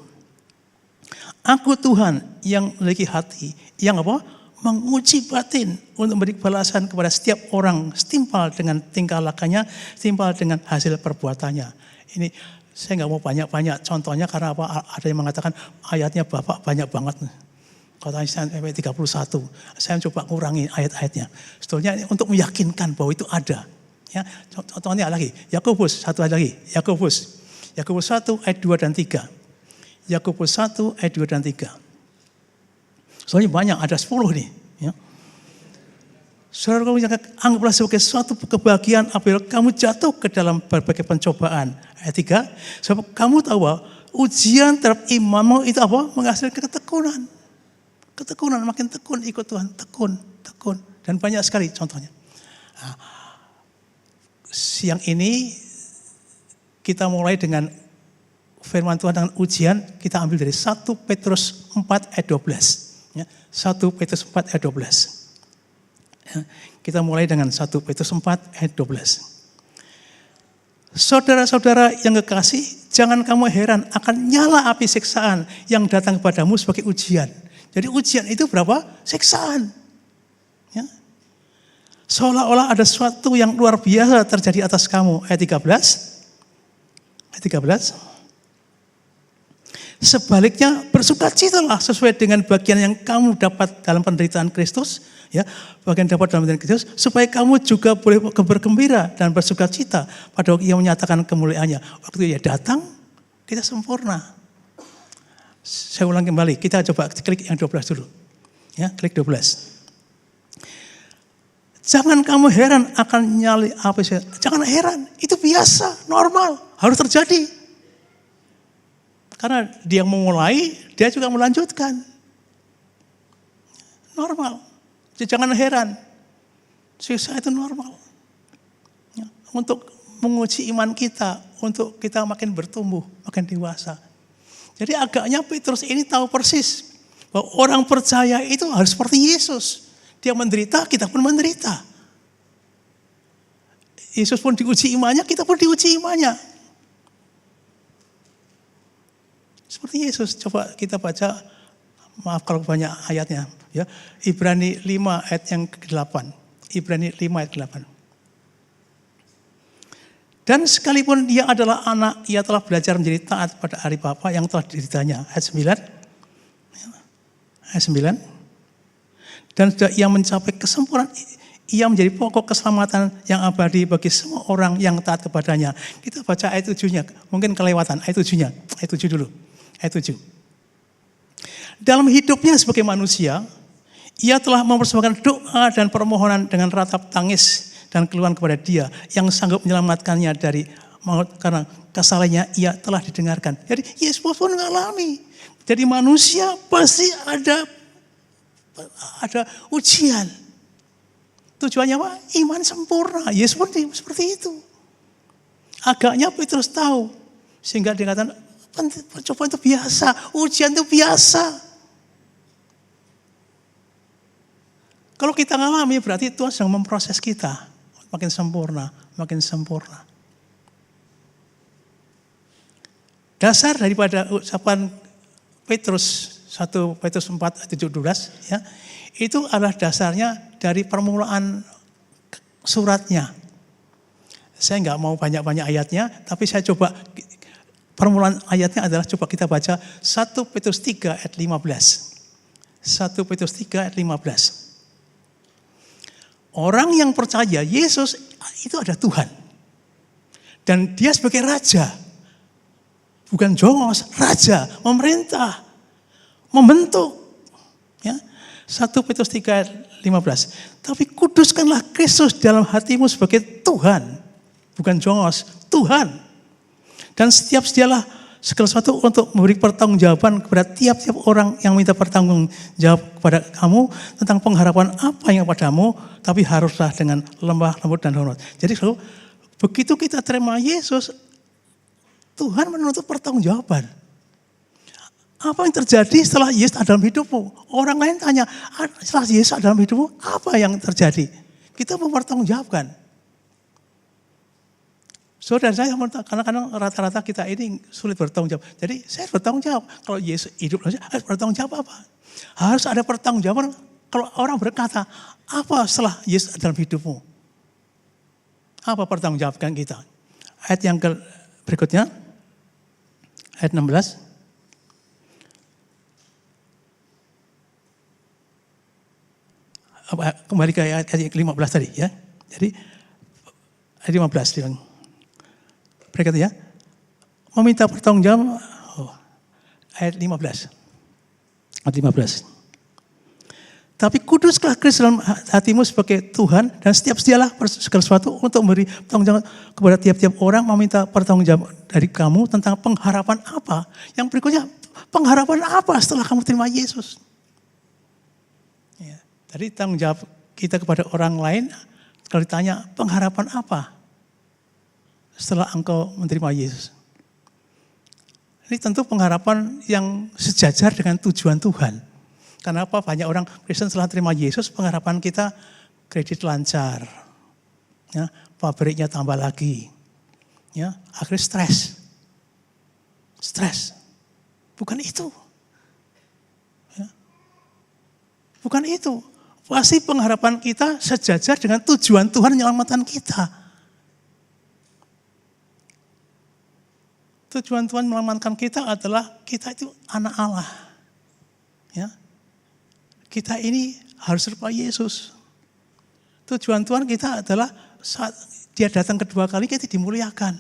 Aku Tuhan yang memiliki hati, yang apa? Menguji batin untuk memberi balasan kepada setiap orang setimpal dengan tingkah lakunya, setimpal dengan hasil perbuatannya. Ini saya nggak mau banyak-banyak contohnya karena apa? Ada yang mengatakan ayatnya Bapak banyak banget. Katanya sampai 31. Saya coba ngurangi ayat-ayatnya. Sebetulnya untuk meyakinkan bahwa itu ada. Ya, contohnya lagi, Yakobus 1 ayat lagi, Yakobus 1 ayat 2 dan 3. Yakobus 1 ayat 2 dan 3. Soalnya banyak, ada 10 nih. Ya. Saudara kamu anggaplah sebagai suatu kebahagiaan apabila kamu jatuh ke dalam berbagai pencobaan. Ayat 3, sebab kamu tahu bahwa ujian terhadap imanmu itu apa? Menghasilkan ketekunan. Ketekunan, makin tekun ikut Tuhan. Tekun. Dan banyak sekali contohnya. Nah, siang ini kita mulai dengan firman Tuhan dengan ujian, kita ambil dari 1 Petrus 4 ayat 12. Ya, 1 Petrus 4 ayat 12. Ya, kita mulai dengan 1 Petrus 4 ayat 12. Saudara-saudara yang kekasih, jangan kamu heran akan nyala api siksaan yang datang kepadamu sebagai ujian. Jadi ujian itu berapa? Siksaan. Ya. Seolah-olah ada sesuatu yang luar biasa terjadi atas kamu. Ayat 13. Ayat 13. Sebaliknya bersukacitalah sesuai dengan bagian yang kamu dapat dalam penderitaan Kristus. Ya, bagian dapat dalam penderitaan Kristus. Supaya kamu juga boleh bergembira dan bersukacita pada waktu Ia menyatakan kemuliaannya. Waktu Ia datang, kita sempurna. Saya ulang kembali, kita coba klik yang 12 dulu. Ya, klik 12. Jangan kamu heran akan nyali api. Jangan heran, itu biasa, normal, harus terjadi. Karena dia memulai, dia juga melanjutkan. Normal. Jadi jangan heran. Siksa itu normal. Ya, untuk menguji iman kita, untuk kita makin bertumbuh, makin dewasa. Jadi agaknya Petrus ini tahu persis bahwa orang percaya itu harus seperti Yesus. Dia menderita, kita pun menderita. Yesus pun diuji imannya, kita pun diuji imannya. Seperti Yesus, coba kita baca, maaf kalau banyak ayatnya. Ya, Ibrani 5 ayat yang ke-8. Ibrani 5 ayat ke-8. Dan sekalipun dia adalah anak, ia telah belajar menjadi taat pada hari Bapa yang telah dideritanya. Ayat 9. Ayat 9. Dan sudah ia mencapai kesempurnaan, ia menjadi pokok keselamatan yang abadi bagi semua orang yang taat kepadanya. Kita baca ayat 7-nya, mungkin kelewatan ayat 7-nya. Ayat 7 dulu. Ayat 7. Dalam hidupnya sebagai manusia, ia telah mempersembahkan doa dan permohonan dengan ratap tangis dan keluhan kepada Dia yang sanggup menyelamatkannya dari maut, karena kesalahannya ia telah didengarkan. Jadi Yesus pun mengalami. Jadi manusia pasti ada ujian. Tujuannya apa? Iman sempurna. Yesus pun seperti itu. Agaknya Petrus tahu. Sehingga dia katakan, percobaan itu biasa. Ujian itu biasa. Kalau kita ngalami berarti Tuhan sedang memproses kita. Makin sempurna, makin sempurna. Dasar daripada ucapan Petrus 1 Petrus 4 ayat 17 ya, itu adalah dasarnya dari permulaan suratnya. Saya nggak mau banyak-banyak ayatnya, tapi saya coba permulaan ayatnya adalah coba kita baca 1 Petrus 3 ayat 15. 1 Petrus 3 ayat 15. Orang yang percaya Yesus itu ada Tuhan. Dan dia sebagai raja. Bukan jongos, raja, memerintah, membentuk. Ya. 1 Petrus 3 ayat 15. Tapi kuduskanlah Kristus dalam hatimu sebagai Tuhan. Bukan jongos, Tuhan. Dan setiap sedialah segala sesuatu untuk memberi pertanggungjawaban kepada tiap-tiap orang yang minta pertanggungjawab kepada kamu tentang pengharapan apa yang padamu, tapi haruslah dengan lemah lembut dan hormat. Jadi kalau begitu kita terima Yesus, Tuhan menuntut pertanggungjawaban. Apa yang terjadi setelah Yesus ada dalam hidupmu? Orang lain tanya, setelah Yesus ada dalam hidupmu, apa yang terjadi? Kita mempertanggungjawabkan. Saudara saya, kadang-kadang rata-rata kita ini sulit bertanggung jawab. Jadi saya bertanggung jawab. Kalau Yesus hidup, saya harus bertanggung jawab apa? Harus ada pertanggung jawaban. Kalau orang berkata, apa setelah Yesus dalam hidupmu? Apa pertanggung jawaban kita? Ayat yang berikutnya, ayat 16. Kembali ke ayat 15 tadi ya. Jadi ayat 15 bilang. Berikut ya, meminta pertanggungjawab, ayat 15. Ayat 15. Tapi kuduslah Kristus dalam hatimu sebagai Tuhan dan setiap sedialah segala sesuatu untuk memberi pertanggungjawab kepada tiap-tiap orang, meminta pertanggungjawab dari kamu tentang pengharapan apa. Yang berikutnya, pengharapan apa setelah kamu terima Yesus. Ya, tadi tanggung jawab kita kepada orang lain, kalau ditanya pengharapan apa setelah engkau menerima Yesus. Ini tentu pengharapan yang sejajar dengan tujuan Tuhan. Kenapa banyak orang Kristen setelah terima Yesus, pengharapan kita kredit lancar, ya, pabriknya tambah lagi, ya, akhirnya stres. Bukan itu. Ya. Bukan itu. Pasti pengharapan kita sejajar dengan tujuan Tuhan menyelamatkan kita. Tujuan Tuhan menyelamatkan kita adalah kita itu anak Allah. Ya. Kita ini harus serupa Yesus. Tujuan Tuhan kita adalah saat Dia datang kedua kali kita dimuliakan.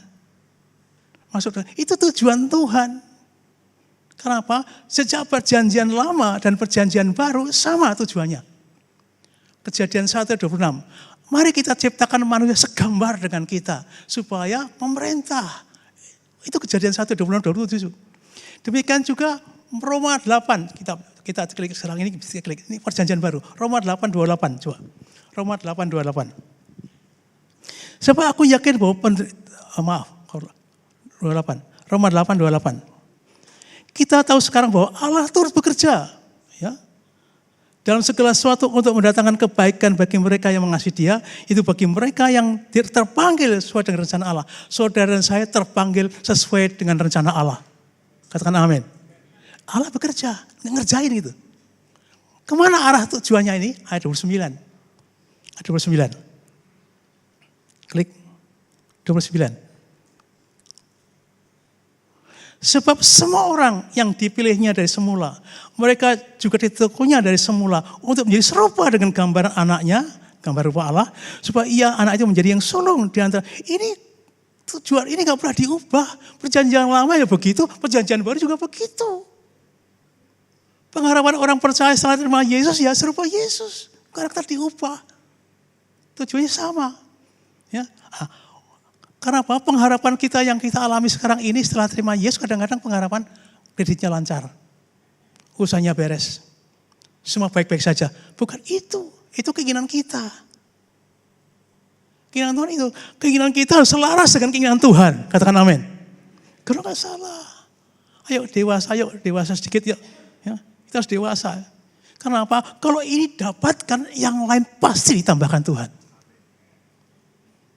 Maksudnya itu tujuan Tuhan. Kenapa? Sejak perjanjian lama dan perjanjian baru sama tujuannya. Kejadian 1:26. Mari kita ciptakan manusia segambar dengan kita. Supaya pemerintah. Itu Kejadian 1:26-27. Demikian juga Roma 8. Kita klik sekarang ini, bisa klik. Ini perjanjian baru. Roma 8:28. Coba. Roma 8:28. Sebab aku yakin bahwa Roma 8:28. Kita tahu sekarang bahwa Allah turut bekerja. Ya. Dalam segala sesuatu untuk mendatangkan kebaikan bagi mereka yang mengasihi Dia, itu bagi mereka yang terpanggil sesuai dengan rencana Allah. Saudara dan saya terpanggil sesuai dengan rencana Allah. Katakan amin. Allah bekerja, ngerjain gitu. Kemana arah tujuannya ini? Ayat 29. Ayat 29. Klik 29. Sebab semua orang yang dipilihnya dari semula, mereka juga ditentunya dari semula untuk menjadi serupa dengan gambar anaknya, gambar rupa Allah, supaya anak itu menjadi yang sulung di antara ini. Tujuan ini gak pernah diubah. Perjanjian lama ya begitu, perjanjian baru juga begitu. Pengharapan orang percaya setelah terima Yesus ya serupa Yesus. Karakter diubah. Tujuannya sama. Ya. Kenapa? Pengharapan kita yang kita alami sekarang ini setelah terima Yesus kadang-kadang pengharapan kreditnya lancar. Usahanya beres. Semua baik-baik saja. Bukan itu. Itu keinginan kita. Keinginan Tuhan itu. Keinginan kita harus selaras dengan keinginan Tuhan. Katakan amin. Kalau gak salah. Ayo dewasa sedikit yuk. Ya, kita harus dewasa. Kenapa? Kalau ini dapatkan yang lain pasti ditambahkan Tuhan.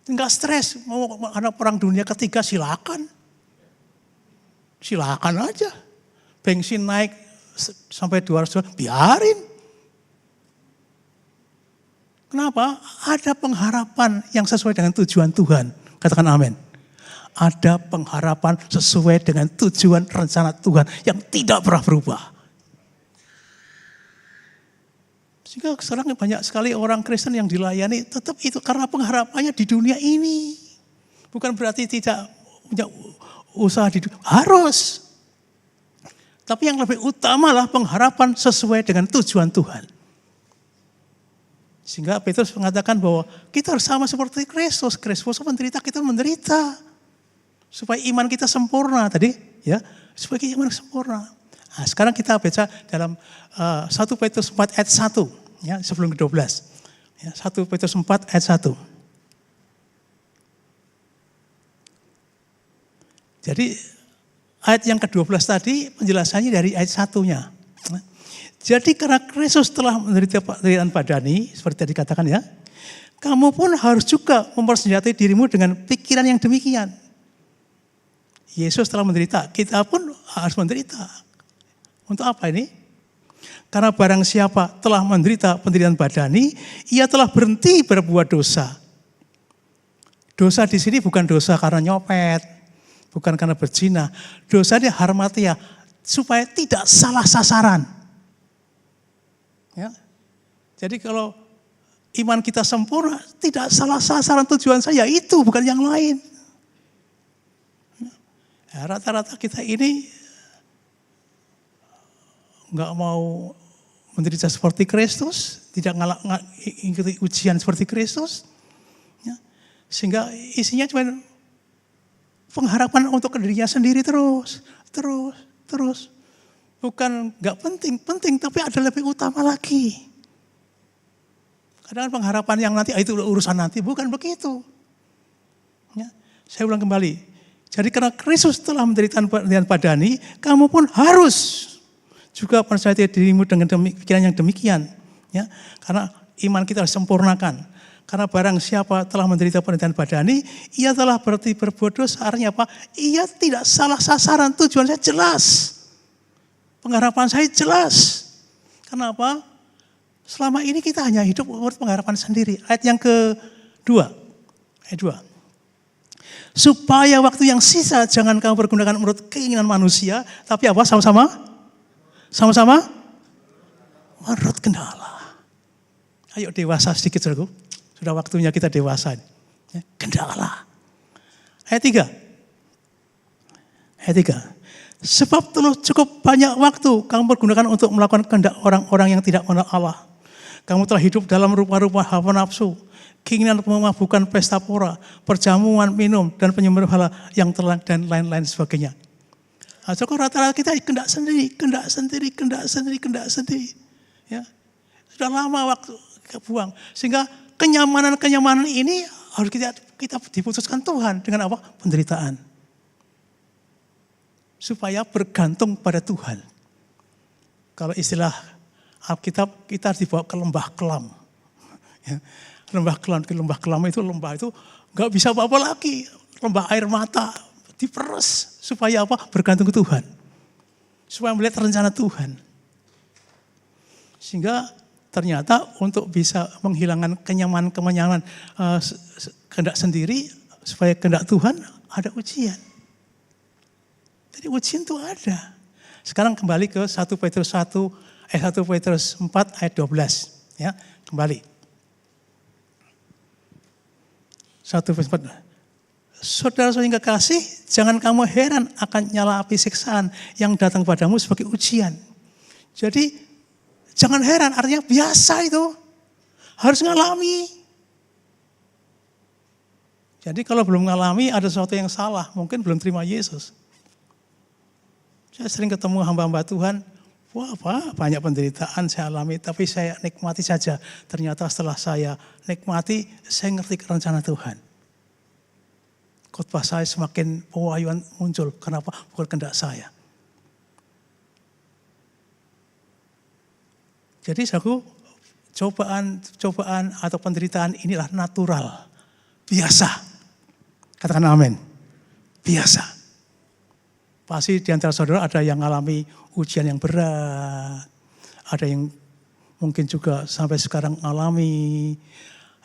Enggak stres, mau ada perang dunia ketiga silakan. Silakan aja. Bensin naik sampai 200, biarin. Kenapa? Ada pengharapan yang sesuai dengan tujuan Tuhan. Katakan amin. Ada pengharapan sesuai dengan tujuan rencana Tuhan yang tidak pernah berubah. Sehingga sekarang banyak sekali orang Kristen yang dilayani tetap itu karena pengharapannya di dunia ini. Bukan berarti tidak punya usaha di dunia. Harus. Tapi yang lebih utama lah pengharapan sesuai dengan tujuan Tuhan. Sehingga Petrus mengatakan bahwa kita harus sama seperti Kristus. Kristus menderita, kita menderita. Supaya iman kita sempurna tadi. Ya, supaya iman sempurna. Nah, sekarang kita baca dalam 1 Petrus 4 ayat 1. Ya, sebelum ke-12. Ya, 1 Petrus 4 ayat 1. Jadi ayat yang ke-12 tadi penjelasannya dari ayat 1-nya. Jadi karena Kristus telah menderita penderitaan badani, seperti tadi dikatakan ya, kamu pun harus juga mempersenjatai dirimu dengan pikiran yang demikian. Yesus telah menderita, kita pun harus menderita. Untuk apa ini? Karena barang siapa telah menderita penderitaan badani, ia telah berhenti berbuat dosa. Dosa di sini bukan dosa karena nyopet, bukan karena berzina. Dosa dia harmatia, supaya tidak salah sasaran. Ya. Jadi kalau iman kita sempurna, tidak salah sasaran tujuan saya itu, bukan yang lain. Ya, rata-rata kita ini nggak mau menderita seperti Kristus, tidak mengikuti ujian seperti Kristus, ya. Sehingga isinya cuma pengharapan untuk dirinya sendiri terus. Bukan nggak penting, tapi ada lebih utama lagi. Kadang pengharapan yang nanti itu urusan nanti, bukan begitu. Ya. Saya ulang kembali. Jadi karena Kristus telah menderita penderitaan badani, kamu pun harus juga percaya dirimu dengan pikiran yang demikian. Ya, karena iman kita harus sempurnakan. Karena barang siapa telah menderita penderitaan badani, ia telah berarti berbuat dosa. Artinya apa? Ia tidak salah sasaran, tujuan saya jelas. Pengharapan saya jelas. Kenapa? Selama ini kita hanya hidup menurut pengharapan sendiri. Ayat yang kedua. Ayat 2. Supaya waktu yang sisa jangan kamu pergunakan menurut keinginan manusia. Tapi apa? Sama-sama menurut kendala. Ayo dewasa sedikit saudaraku. Sudah waktunya kita dewasa. Ya, kendala. Ayat 3. Sebab telah cukup banyak waktu kamu pergunakan untuk melakukan kehendak orang-orang yang tidak mengenal Allah. Kamu telah hidup dalam rupa-rupa hawa nafsu keinginan memabukkan pesta pora, perjamuan minum, dan penyembah berhala yang telah dan lain-lain sebagainya. Atau rata-rata kita kendak sendiri. Ya. Sudah lama waktu kebuang. Sehingga kenyamanan ini harus kita diputuskan Tuhan dengan apa? Penderitaan. Supaya bergantung pada Tuhan. Kalau istilah Alkitab, kita harus dibawa ke lembah kelam. Ya. Lembah kelam itu nggak bisa apa-apa lagi. Lembah air mata diperes supaya apa? Bergantung ke Tuhan. Supaya melihat rencana Tuhan. Sehingga ternyata untuk bisa menghilangkan kenyamanan kehendak sendiri supaya kehendak Tuhan ada ujian. Jadi ujian itu ada. Sekarang kembali ke 1 Petrus 4 ayat 12. Ya, kembali. 1 Petrus 4. Saudara-saudara yang kekasih, jangan kamu heran akan nyala api siksaan yang datang padamu sebagai ujian. Jadi jangan heran, artinya biasa itu. Harus ngalami. Jadi kalau belum ngalami ada sesuatu yang salah, mungkin belum terima Yesus. Saya sering ketemu hamba-hamba Tuhan, wah banyak penderitaan saya alami, tapi saya nikmati saja. Ternyata setelah saya nikmati, saya ngerti rencana Tuhan. Khotbah saya semakin pewahyuan muncul. Kenapa? Bukan kehendak saya. Jadi cobaan atau penderitaan inilah natural. Biasa. Katakan amin. Biasa. Pasti di antara saudara ada yang mengalami ujian yang berat. Ada yang mungkin juga sampai sekarang alami.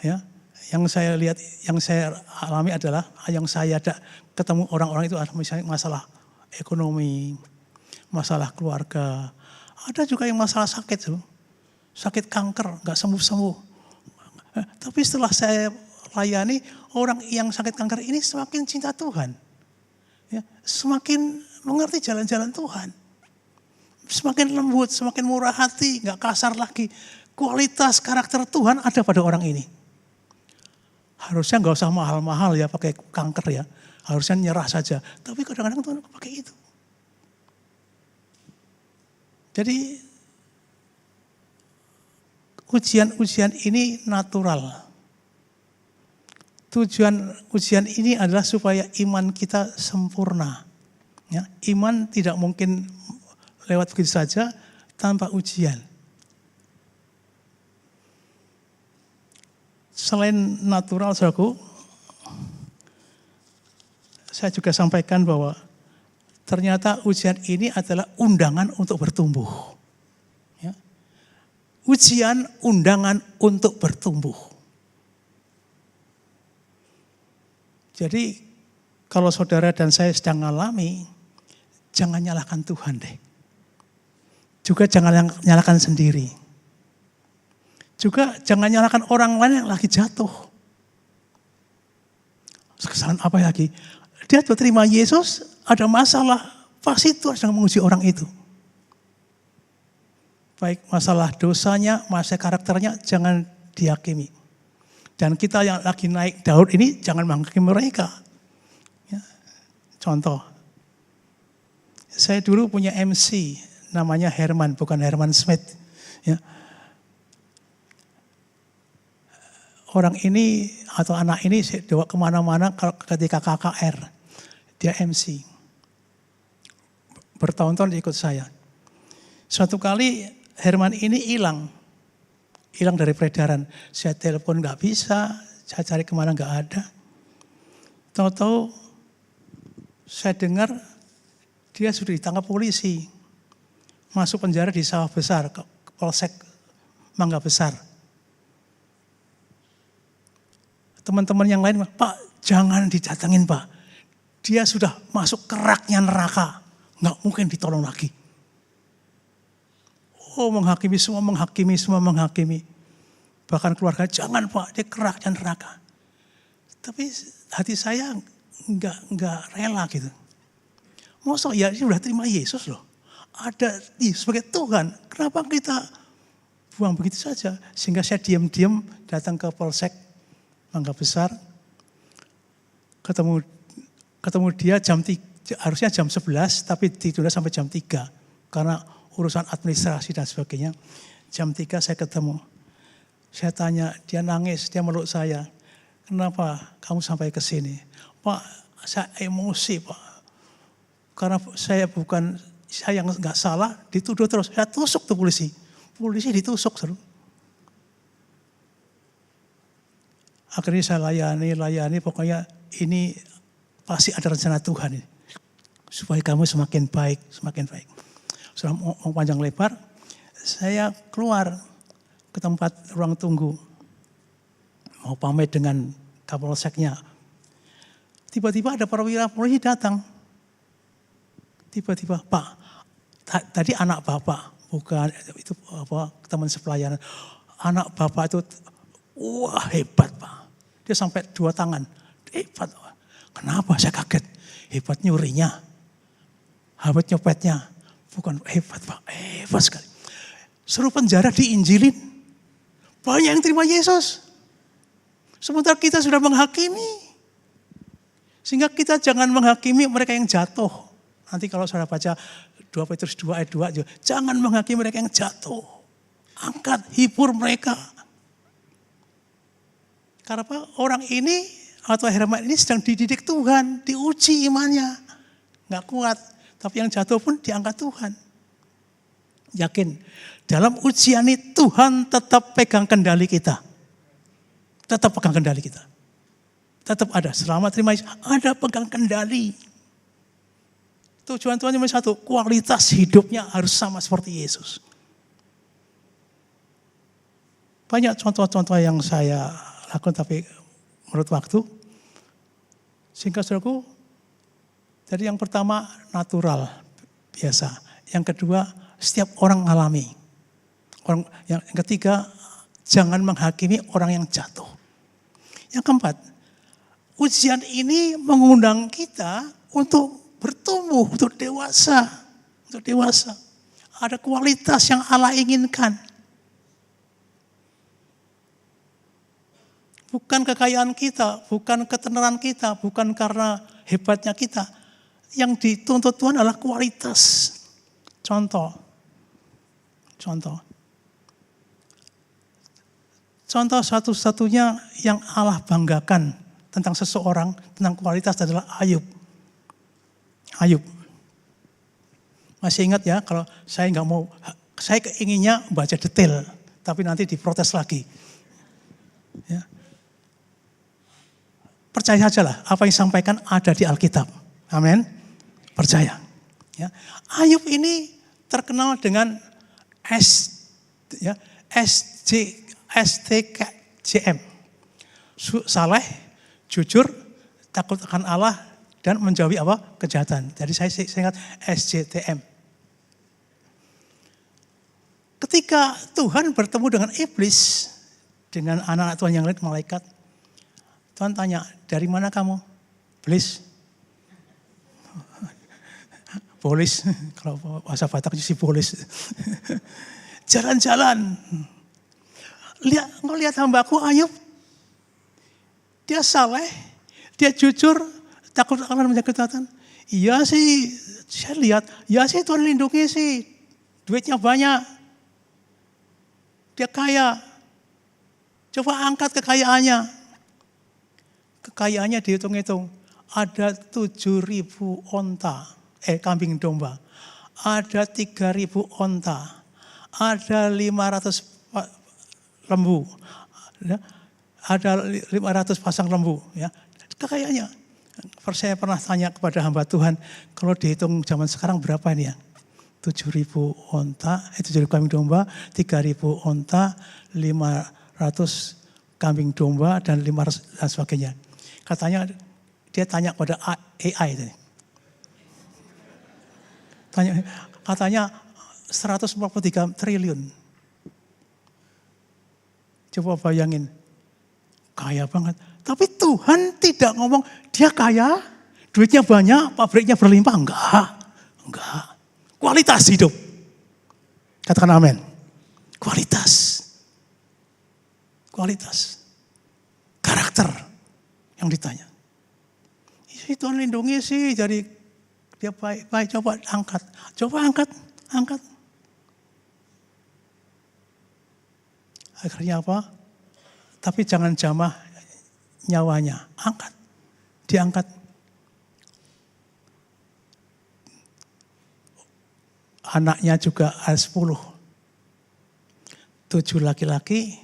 Ya. Yang saya lihat, yang saya alami adalah yang saya ada ketemu orang-orang itu misalnya masalah ekonomi, masalah keluarga. Ada juga yang masalah sakit, sakit kanker, nggak sembuh-sembuh. Tapi setelah saya layani, orang yang sakit kanker ini semakin cinta Tuhan. Ya, semakin mengerti jalan-jalan Tuhan. Semakin lembut, semakin murah hati, nggak kasar lagi. Kualitas karakter Tuhan ada pada orang ini. Harusnya nggak usah mahal-mahal ya pakai kanker ya. Harusnya nyerah saja. Tapi kadang-kadang Tuhan pakai itu. Jadi ujian ini natural. Tujuan ujian ini adalah supaya iman kita sempurna. Ya, iman tidak mungkin lewat begitu saja tanpa ujian. Selain natural, saudaraku, saya juga sampaikan bahwa ternyata ujian ini adalah undangan untuk bertumbuh. Ya. Ujian undangan untuk bertumbuh. Jadi kalau saudara dan saya sedang mengalami, jangan nyalahkan Tuhan deh. Juga jangan nyalahkan sendiri. Juga jangan nyalahkan orang lain yang lagi jatuh. Kesalahan apa lagi? Dia sudah terima Yesus, ada masalah. Pasti Tuhan sedang menguji orang itu. Baik masalah dosanya, masalah karakternya, jangan dihakimi. Dan kita yang lagi naik daun ini, jangan menghakimi mereka. Ya. Contoh, saya dulu punya MC, namanya Herman, bukan Herman Smith. Ya. Orang ini atau anak ini saya bawa kemana-mana ketika KKR. Dia MC. Bertahun-tahun ikut saya. Suatu kali Herman ini hilang dari peredaran. Saya telepon nggak bisa, saya cari kemana nggak ada. Tahu-tahu saya dengar dia sudah ditangkap polisi. Masuk penjara di Sawah Besar, ke Polsek Mangga Besar. Teman-teman yang lain, Pak jangan didatengin Pak. Dia sudah masuk keraknya neraka. Nggak mungkin ditolong lagi. Oh menghakimi. Bahkan keluarga, jangan Pak, dia keraknya neraka. Tapi hati saya nggak rela gitu. Masa ya dia sudah terima Yesus loh. Ada sebagai Tuhan, kenapa kita buang begitu saja? Sehingga saya diam-diam datang ke Polsek Mangga Besar. Ketemu dia harusnya jam 11 tapi ditunda sampai jam 3 karena urusan administrasi dan sebagainya. Jam 3 saya ketemu. Saya tanya, dia nangis, dia meluk saya. Kenapa kamu sampai ke sini? Pak, saya emosi Pak. Karena saya yang nggak salah, dituduh terus. Saya tusuk tuh polisi. Polisi ditusuk terus. Akhirnya saya layani, pokoknya ini pasti ada rencana Tuhan ini. Supaya kamu semakin baik. Sudah mau panjang lebar, saya keluar ke tempat ruang tunggu. Mau pamit dengan kapolseknya. Tiba-tiba ada perwira polisi datang. Tiba-tiba, Pak, tadi anak Bapak, bukan itu teman sepelayanan. Anak Bapak itu, wah hebat Pak. Dia sampai 2 tangan, hebat. Kenapa? Saya kaget. Hebat nyurinya, hebat nyopetnya. Bukan hebat Pak, hebat sekali. Suruh penjara diinjilin. Banyak yang terima Yesus. Sementara kita sudah menghakimi. Sehingga kita jangan menghakimi mereka yang jatuh. Nanti kalau saudara baca 2 Petrus 2 ayat 2. Jangan menghakimi mereka yang jatuh. Angkat, hibur mereka. Karena apa? Orang ini atau Herman ini sedang dididik Tuhan. Diuji imannya. Nggak kuat. Tapi yang jatuh pun diangkat Tuhan. Yakin. Dalam ujian ini Tuhan tetap pegang kendali kita. Tetap pegang kendali kita. Tetap ada. Selama terima Yesus, ada pegang kendali. Tujuan Tuhan cuma satu. Kualitas hidupnya harus sama seperti Yesus. Banyak contoh-contoh yang saya lakukan tapi menurut waktu. Sehingga saudaraku, jadi yang pertama natural, biasa. Yang kedua, setiap orang alami. Yang ketiga, jangan menghakimi orang yang jatuh. Yang keempat, ujian ini mengundang kita untuk bertumbuh, untuk dewasa. Untuk dewasa. Ada kualitas yang Allah inginkan. Bukan kekayaan kita, bukan ketenaran kita, bukan karena hebatnya kita. Yang dituntut Tuhan adalah kualitas. Contoh. Contoh satu-satunya yang Allah banggakan tentang seseorang, tentang kualitas adalah Ayub. Masih ingat ya, kalau saya inginnya baca detail, tapi nanti diprotes lagi. Ya. Percaya saja lah, apa yang disampaikan ada di Alkitab. Amin. Percaya. Ya. Ayub ini terkenal dengan STKJM. Saleh, jujur, takut akan Allah, dan menjauhi kejahatan. Jadi saya ingat SJTM. Ketika Tuhan bertemu dengan iblis, dengan anak-anak Tuhan yang lain, malaikat, Tuhan tanya, dari mana kamu? Iblis. Polis, kalau bahasa Batak sih polis. Jalan-jalan. Lihat hambaku Ayub. Dia saleh, dia jujur, takut akan menjaga kejahatan. Iya sih, saya lihat, ya sih Tuhan lindungi sih. Duitnya banyak. Dia kaya. Coba angkat kekayaannya. Kekayaannya dihitung-hitung. Ada 7.000 kambing domba. Ada 3.000 onta. Ada 500 lembu. Ada 500 pasang lembu. Ya. Kekayaannya. Saya pernah tanya kepada hamba Tuhan, kalau dihitung zaman sekarang berapa ini ya? 7.000 onta, 7.000 kambing domba, 3.000 onta, 500 kambing domba, dan 500 dan sebagainya. Katanya, dia tanya kepada AI tadi. Katanya 143 triliun. Coba bayangin, kaya banget. Tapi Tuhan tidak ngomong, dia kaya, duitnya banyak, pabriknya berlimpah. Enggak. Kualitas hidup. Katakan amin. Kualitas. Karakter. karakter yang ditanya. Si Tuhan lindungi sih, jadi dia baik, coba angkat. Coba angkat. Akhirnya apa? Tapi jangan jamah nyawanya, diangkat. Anaknya juga ada 10. 7 laki-laki,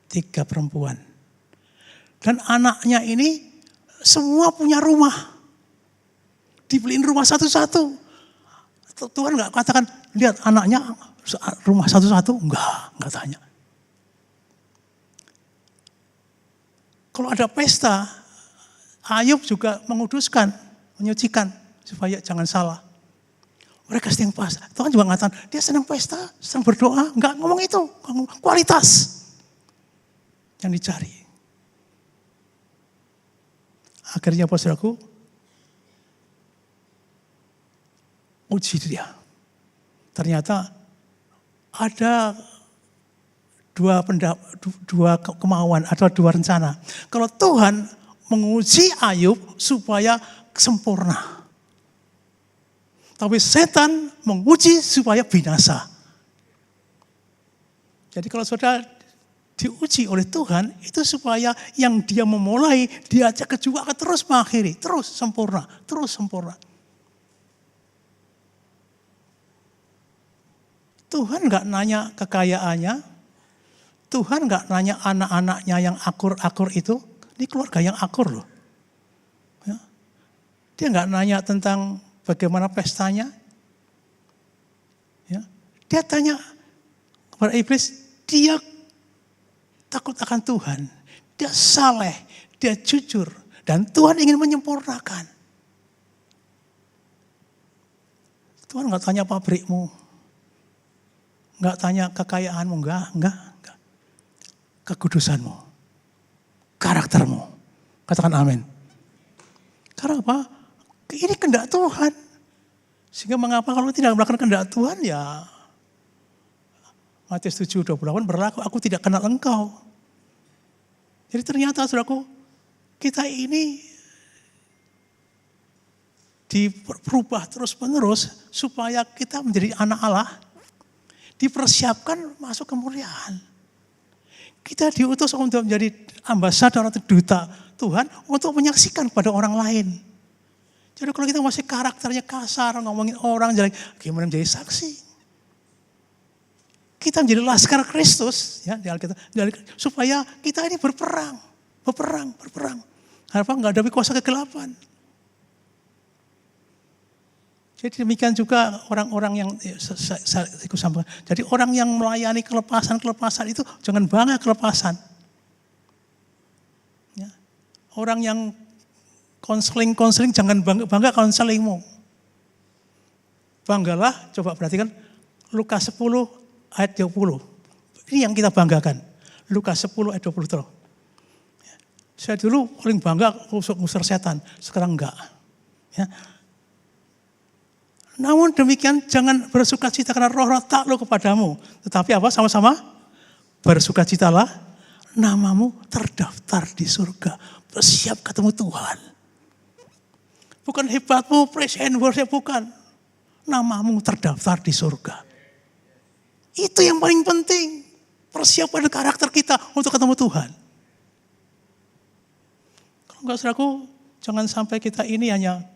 3 perempuan. Dan anaknya ini semua punya rumah. Dibeliin rumah satu-satu. Tuhan gak katakan, lihat anaknya rumah satu-satu. Enggak tanya. Kalau ada pesta, Ayub juga menguduskan, menyucikan. Supaya jangan salah. Mereka sedang pas. Tuhan juga mengatakan, dia senang pesta, senang berdoa. Enggak ngomong itu, kualitas yang dicari. Akhirnya saudaraku, uji dia. Ternyata ada dua kemauan atau 2 rencana. Kalau Tuhan menguji Ayub supaya sempurna. Tapi setan menguji supaya binasa. Jadi kalau saudara diuji oleh Tuhan, itu supaya yang dia memulai, dia ajak juga akan terus mengakhiri. Terus sempurna. Tuhan gak nanya kekayaannya. Tuhan gak nanya anak-anaknya yang akur-akur itu. Ini keluarga yang akur loh. Ya. Dia gak nanya tentang bagaimana pestanya. Ya. Dia tanya kepada iblis, dia takut akan Tuhan. Dia saleh, dia jujur. Dan Tuhan ingin menyempurnakan. Tuhan gak tanya pabrikmu. Gak tanya kekayaanmu, enggak. Kekudusanmu. Karaktermu. Katakan amin. Karena apa? Ini kehendak Tuhan. Sehingga mengapa kalau tidak melakukan kehendak Tuhan ya Matius 7:28 berlaku, aku tidak kenal engkau. Jadi ternyata saudaraku, kita ini diperubah terus menerus supaya kita menjadi anak Allah. Dipersiapkan masuk kemuliaan. Kita diutus untuk menjadi ambasador atau duta Tuhan untuk menyaksikan pada orang lain. Jadi kalau kita masih karakternya kasar, ngomongin orang jelek, gimana menjadi saksi? Kita menjadi laskar Kristus, ya di Alkitab, supaya kita ini berperang. Harap nggak ada kuasa kegelapan. Jadi demikian juga orang-orang yang ikut sampaikan. Jadi orang yang melayani kelepasan itu jangan bangga kelepasan. Ya. Orang yang konseling jangan bangga konselingmu. Banggalah, coba perhatikan Lukas 10 ayat 20. Ini yang kita banggakan. Lukas 10 ayat 20 terus. Saya dulu paling bangga ngusir setan, sekarang enggak. Ya. Namun demikian jangan bersukacita karena roh takluk kepadamu. Tetapi apa? Sama-sama bersukacitalah, namamu terdaftar di surga. Bersiap ketemu Tuhan. Bukan hebatmu, praise and worship, bukan. Namamu terdaftar di surga. Itu yang paling penting. Persiapkan karakter kita untuk ketemu Tuhan. Kalau enggak saudaraku, jangan sampai kita ini hanya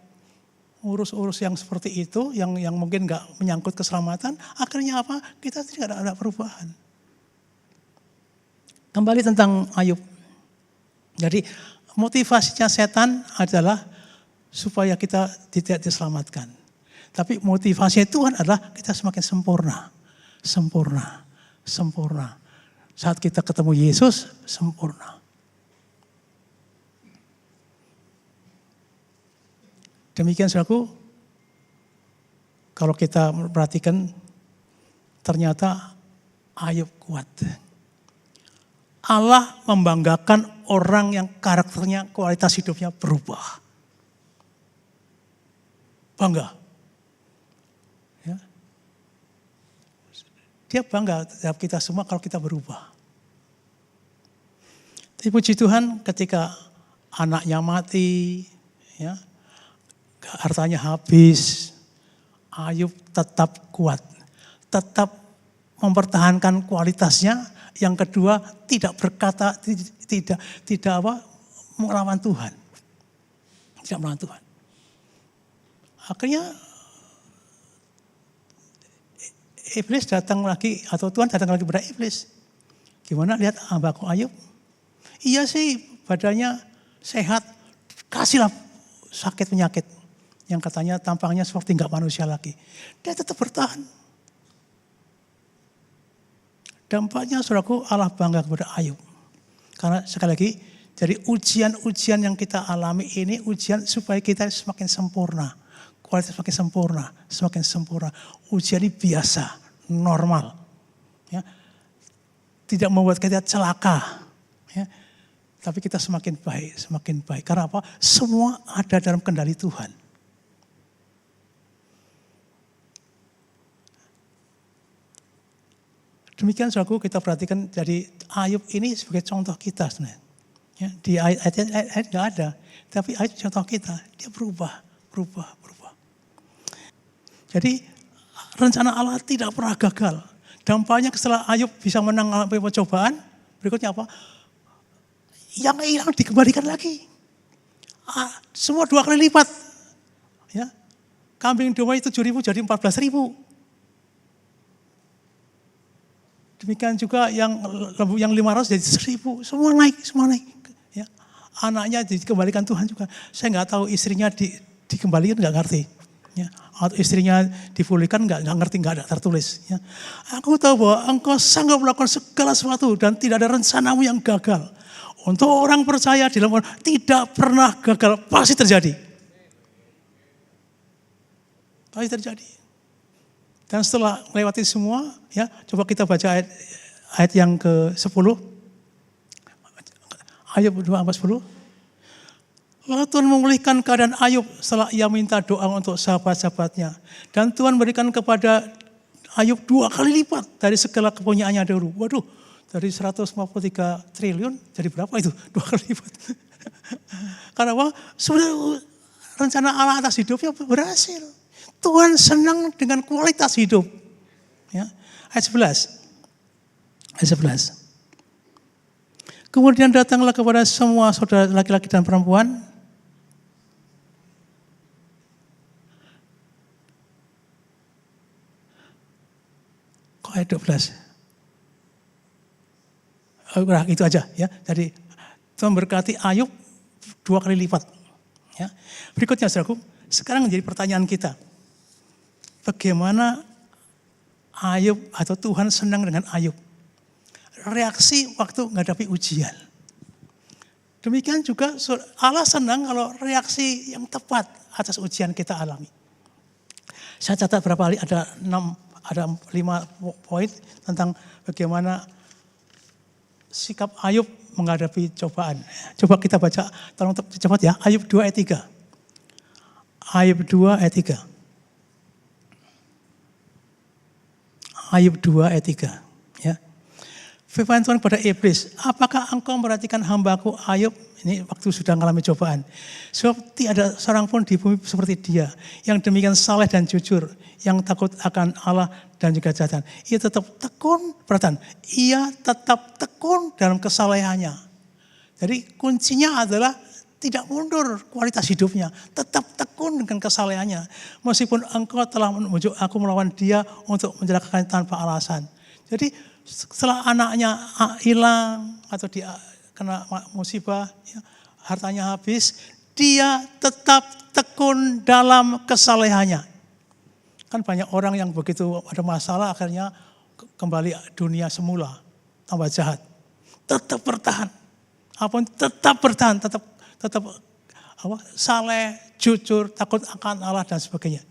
urus-urus yang seperti itu, yang mungkin enggak menyangkut keselamatan. Akhirnya apa? Kita tidak ada perubahan. Kembali tentang Ayub. Jadi motivasinya setan adalah supaya kita tidak diselamatkan. Tapi motivasi Tuhan adalah kita semakin sempurna. Saat kita ketemu Yesus, sempurna. Demikian saudaraku, kalau kita perhatikan ternyata Ayub kuat. Allah membanggakan orang yang karakternya, kualitas hidupnya berubah. Bangga. Ya. Dia bangga terhadap kita semua kalau kita berubah. Tapi puji Tuhan ketika anaknya mati, ya, hartanya habis, Ayub tetap kuat, tetap mempertahankan kualitasnya. Yang kedua, tidak berkata, tidak melawan Tuhan, tidak melawan Tuhan. Akhirnya iblis datang lagi, atau Tuhan datang lagi kepada iblis. Gimana lihat hambaku Ayub? Iya sih, badannya sehat, kasihlah sakit penyakit yang katanya tampangnya seperti enggak manusia lagi. Dia tetap bertahan. Dampaknya saudaraku, Allah bangga kepada Ayub. Karena sekali lagi, dari ujian-ujian yang kita alami ini, ujian supaya kita semakin sempurna. Kualitas semakin sempurna. Ujian ini biasa, normal. Ya. Tidak membuat kita celaka. Ya. Tapi kita semakin baik. Karena apa? Semua ada dalam kendali Tuhan. Demikian saudaraku, kita perhatikan dari Ayub ini sebagai contoh kita sebenarnya. Ya, di ayat nggak ada, tapi Ayub contoh kita, dia berubah. Jadi rencana Allah tidak pernah gagal. Dampaknya setelah Ayub bisa menang percobaan, berikutnya apa? Yang hilang dikembalikan lagi. Semua 2 kali lipat. Ya, kambing domba 7.000 jadi 14.000. Demikian juga yang 500 jadi 1.000, semua naik. Ya. Anaknya dikembalikan Tuhan juga. Saya nggak tahu istrinya dikembalikan, nggak ngerti. Ya. Atau istrinya dipulihkan, nggak ngerti, nggak ada tertulis. Ya. Aku tahu bahwa engkau sanggup melakukan segala sesuatu dan tidak ada rencanamu yang gagal. Untuk orang percaya di dalam tidak pernah gagal, pasti terjadi. Pasti terjadi. Dan setelah melewati semua, ya, coba kita baca ayat yang ke-10. Ayub 2:10. Lalu Tuhan memulihkan keadaan Ayub setelah ia minta doa untuk sahabat-sahabatnya. Dan Tuhan berikan kepada Ayub 2 kali lipat dari segala kepunyaannya dahulu. Waduh, dari 153 triliun jadi berapa itu? 2 kali lipat. Karena apa? Sudah rencana Allah atas hidupnya berhasil. Tuhan senang dengan kualitas hidup. Ya. Ayat 11. Kemudian datanglah kepada semua saudara laki-laki dan perempuan. Kok ayat 12? Nah, itu aja ya. Jadi Tuhan berkati Ayub 2 kali lipat. Ya. Berikutnya saudaraku, sekarang menjadi pertanyaan kita. Bagaimana Ayub atau Tuhan senang dengan Ayub? Reaksi waktu menghadapi ujian. Demikian juga Allah senang kalau reaksi yang tepat atas ujian kita alami. Saya catat berapa kali, ada 5 poin tentang bagaimana sikap Ayub menghadapi cobaan. Coba kita baca, tolong cepat ya, Ayub 2 ayat 3. Ayub 2 ayat 3. Ayub 2 ayat 3. Ya. Firman Tuhan kepada iblis, apakah engkau memperhatikan hambaku Ayub? Ini waktu sudah mengalami cobaan. Sebab tiada seorang pun di bumi seperti dia, yang demikian saleh dan jujur, yang takut akan Allah dan juga jantan. Ia tetap tekun, perhatian, ia tetap tekun dalam kesalehannya. Jadi kuncinya adalah tidak mundur kualitas hidupnya, tetap tekun dengan kesalehannya. Meskipun engkau telah membujuk aku melawan dia untuk mencelakakan tanpa alasan. Jadi setelah anaknya hilang atau dia kena musibah, ya, hartanya habis, dia tetap tekun dalam kesalehannya. Kan banyak orang yang begitu ada masalah akhirnya kembali dunia semula, tambah jahat. Tetap bertahan, tetap bertahan, tetap saleh, jujur, takut akan Allah dan sebagainya.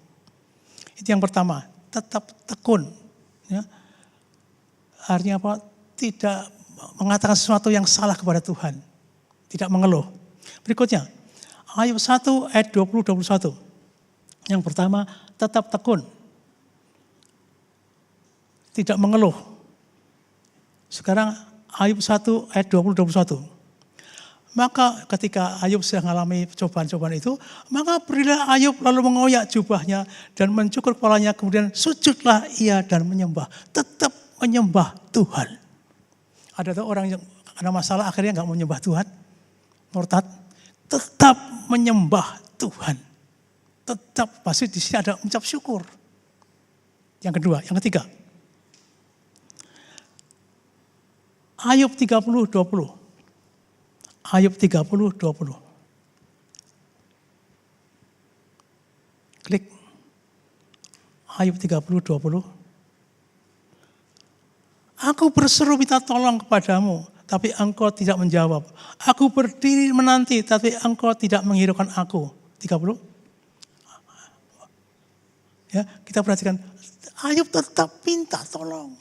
Itu yang pertama, tetap tekun. Ya. Artinya apa? Tidak mengatakan sesuatu yang salah kepada Tuhan. Tidak mengeluh. Berikutnya, Ayub 1 ayat 20-21. Yang pertama, tetap tekun. Tidak mengeluh. Sekarang Ayub 1 ayat 20-21. Maka ketika Ayub sedang mengalami cobaan-cobaan itu, maka berilah Ayub lalu mengoyak jubahnya dan mencukur kepalanya, kemudian sujudlah ia dan menyembah. Tetap menyembah Tuhan. Ada tuh orang yang ada masalah akhirnya nggak mau menyembah Tuhan, murtad. Tetap menyembah Tuhan. Tetap, pasti di sini ada ucap syukur. Yang kedua, yang ketiga. Ayub 30:20. Ayub 30:20. Klik. Ayub 30:20. Aku berseru minta tolong kepadamu, tapi engkau tidak menjawab. Aku berdiri menanti, tapi engkau tidak menghiraukan aku. 30. Ya, kita perhatikan. Ayub tetap minta tolong.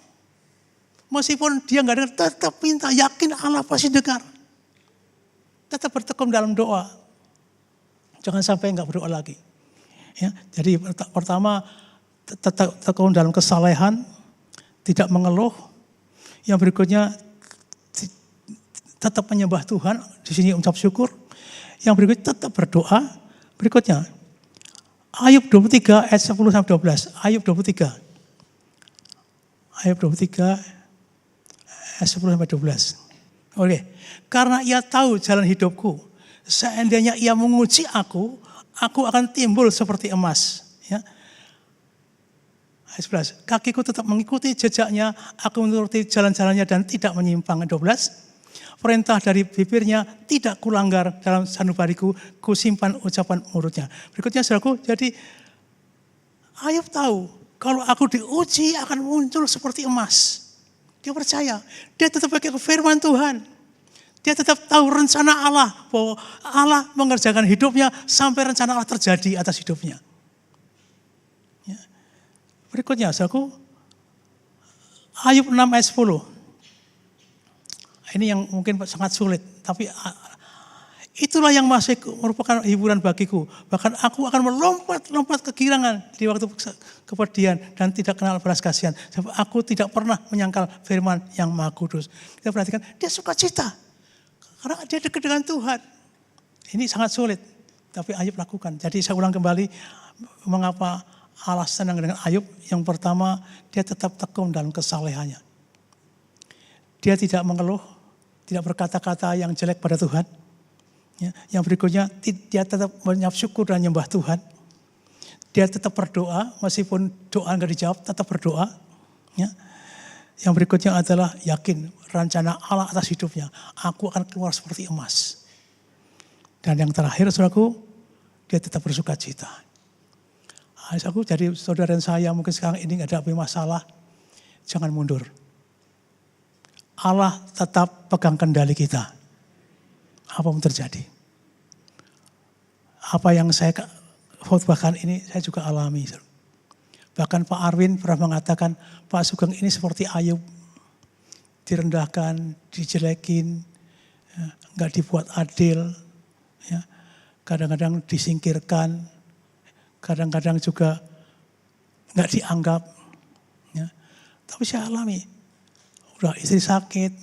Meskipun dia nggak dengar, tetap minta. Yakin Allah pasti dengar. Tetap bertekun dalam doa. Jangan sampai nggak berdoa lagi. Ya, jadi pertama tetap tekun dalam kesalehan, tidak mengeluh. Yang berikutnya tetap menyembah Tuhan. Di sini ucap syukur. Yang berikutnya tetap berdoa. Berikutnya Ayub 23 ayat 10-12. Ayub 23. Ayub 23 ayat 10-12. Oke, karena ia tahu jalan hidupku, seandainya ia menguji aku akan timbul seperti emas. Ya. Ayat 11, kakiku tetap mengikuti jejaknya, aku menuruti jalan-jalannya dan tidak menyimpang. 12, perintah dari bibirnya tidak kulanggar, dalam sanubariku kusimpan ucapan mulutnya. Berikutnya saudaraku, jadi Ayub tahu kalau aku diuji akan muncul seperti emas. Dia percaya, dia tetap pakai firman Tuhan. Dia tetap tahu rencana Allah, bahwa Allah mengerjakan hidupnya sampai rencana Allah terjadi atas hidupnya. Ya. Berikutnya, saudaraku, Ayub 6 ayat 10. Ini yang mungkin sangat sulit, tapi itulah yang masih merupakan hiburan bagiku. Bahkan aku akan melompat-lompat kegirangan di waktu kepedihan dan tidak kenal belas kasihan. Sebab aku tidak pernah menyangkal firman yang Maha Kudus. Kita perhatikan, dia suka cita. Karena dia dekat dengan Tuhan. Ini sangat sulit, tapi Ayub lakukan. Jadi saya ulang kembali, mengapa Allah senang dengan Ayub. Yang pertama, dia tetap tekun dalam kesalehannya. Dia tidak mengeluh, tidak berkata-kata yang jelek pada Tuhan. Ya, yang berikutnya, dia tetap menyembah syukur dan menyembah Tuhan. Dia tetap berdoa, meskipun doa nggak dijawab, tetap berdoa. Ya. Yang berikutnya adalah yakin rencana Allah atas hidupnya. Aku akan keluar seperti emas. Dan yang terakhir, saudaraku, dia tetap bersuka cita. Aku jadi saudara dan saya mungkin sekarang ini nggak ada masalah, jangan mundur. Allah tetap pegang kendali kita. Apa yang terjadi? Apa yang saya khotbahkan ini saya juga alami. Bahkan Pak Arwin pernah mengatakan, Pak Sugeng ini seperti Ayub. Direndahkan, dijelekin, nggak dibuat adil. Ya. Kadang-kadang disingkirkan, kadang-kadang juga nggak dianggap. Ya. Tapi saya alami, udah istri sakit,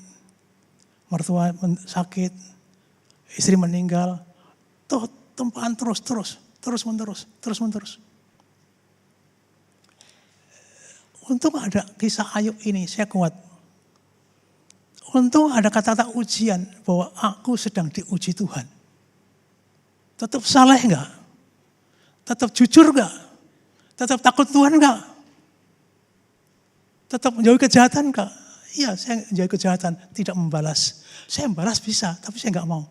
mertua sakit, istri meninggal, tuh tempaan terus menerus. Untung ada kisah Ayub ini, saya kuat. Untung ada kata-kata ujian bahwa aku sedang diuji Tuhan. Tetap saleh enggak? Tetap jujur enggak? Tetap takut Tuhan enggak? Tetap menjauhi kejahatan enggak? Iya, saya menjauhi kejahatan, tidak membalas. Saya membalas bisa, tapi saya enggak mau.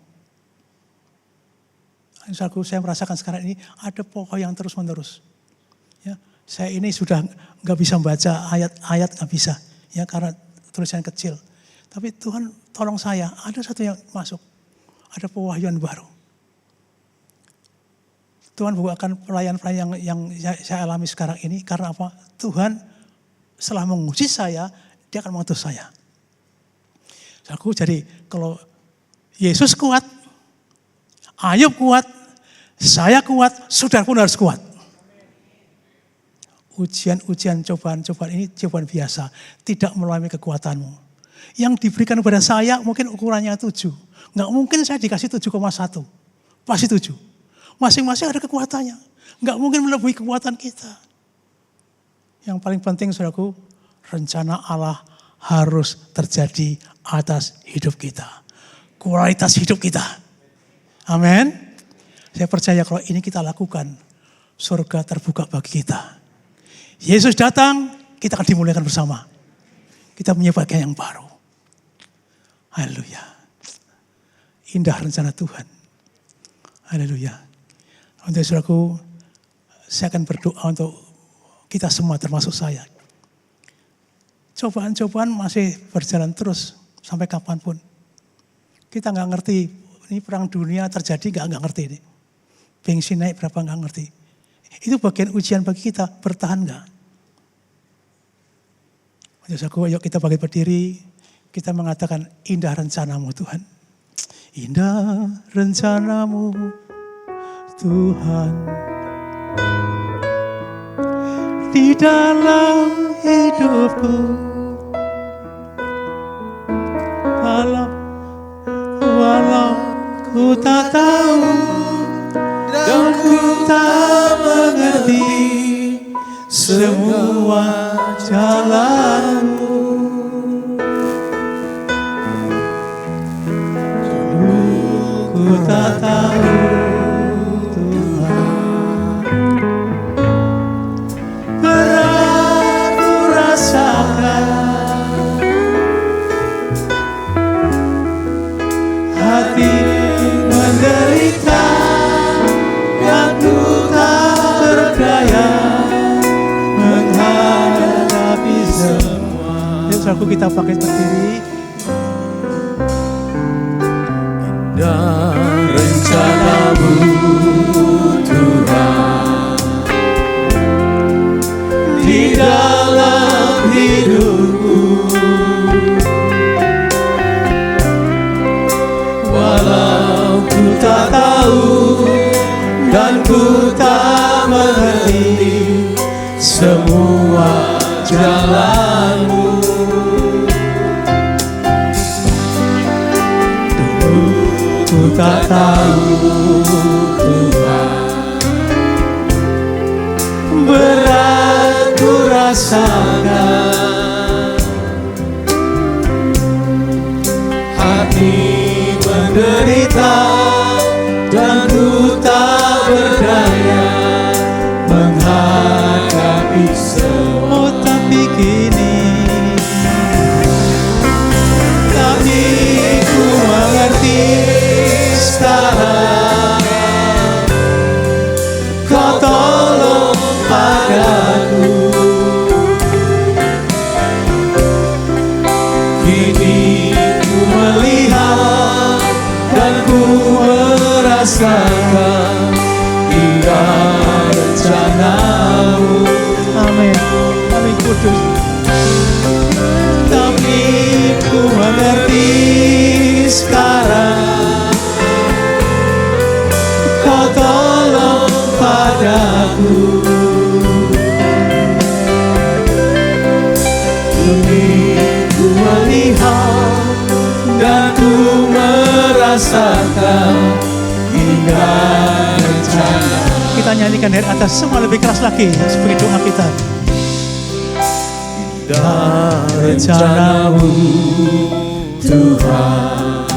Saya merasakan sekarang ini ada pokok yang terus menerus. Ya, saya ini sudah nggak bisa membaca ayat-ayat, nggak bisa, ya karena tulisan kecil. Tapi Tuhan tolong saya, ada satu yang masuk, ada pewahyuan baru. Tuhan bukakan pelayan-pelayan yang saya alami sekarang ini karena apa? Tuhan setelah menguji saya, dia akan mengutus saya. Jadi kalau Yesus kuat, Ayub kuat, saya kuat, saudara pun harus kuat. Ujian-ujian, cobaan-cobaan ini cobaan biasa. Tidak melalui kekuatanmu. Yang diberikan kepada saya mungkin ukurannya 7. Nggak mungkin saya dikasih 7,1. Pasti 7. Masing-masing ada kekuatannya. Nggak mungkin melebihi kekuatan kita. Yang paling penting saudaraku, rencana Allah harus terjadi atas hidup kita. Kualitas hidup kita. Amin. Saya percaya kalau ini kita lakukan, surga terbuka bagi kita. Yesus datang, kita akan dimuliakan bersama. Kita punya bagian yang baru. Haleluya. Indah rencana Tuhan. Haleluya. Untuk saudaraku, saya akan berdoa untuk kita semua termasuk saya. Cobaan-cobaan masih berjalan terus sampai kapanpun. Kita nggak ngerti, ini perang dunia terjadi nggak ngerti ini. Bensin naik berapa nggak ngerti. Itu bagian ujian bagi kita, bertahan nggak? Saudaraku, yuk kita bangkit berdiri. Kita mengatakan indah rencanamu Tuhan. Indah rencanamu Tuhan. Di dalam hidupku. Walau ku tak tahu dan ku tak mengerti semua jalanmu. Ku tak tahu Tuhan, berat ku rasakan, hati menderita, dan ku tak berdaya menghadapi semua. Yuk saudaraku, kita pakai berdiri. Dan rencanamu Tuhan di dalam hidupku, walau ku tak tahu dan ku tak mengerti semua jalanmu. Ku tak tahu Tuhan, berat ku rasakan, hati menderita, dan ku tak berdaya menghadapi semua. Oh, tapi kini, tapi ku mengerti sekarang, Kau tolong padaku. Kini ku melihat dan ku merasakan indah rencanamu. Amin. Amin kudus. Tapi ku mengerti sekarang, Kau tolong padaku. Kini ku melihat dan ku merasakan indah rencana. Kita nyanyikan dari atas semua lebih keras lagi sebagai doa kita. Dan rencanamu Tuhan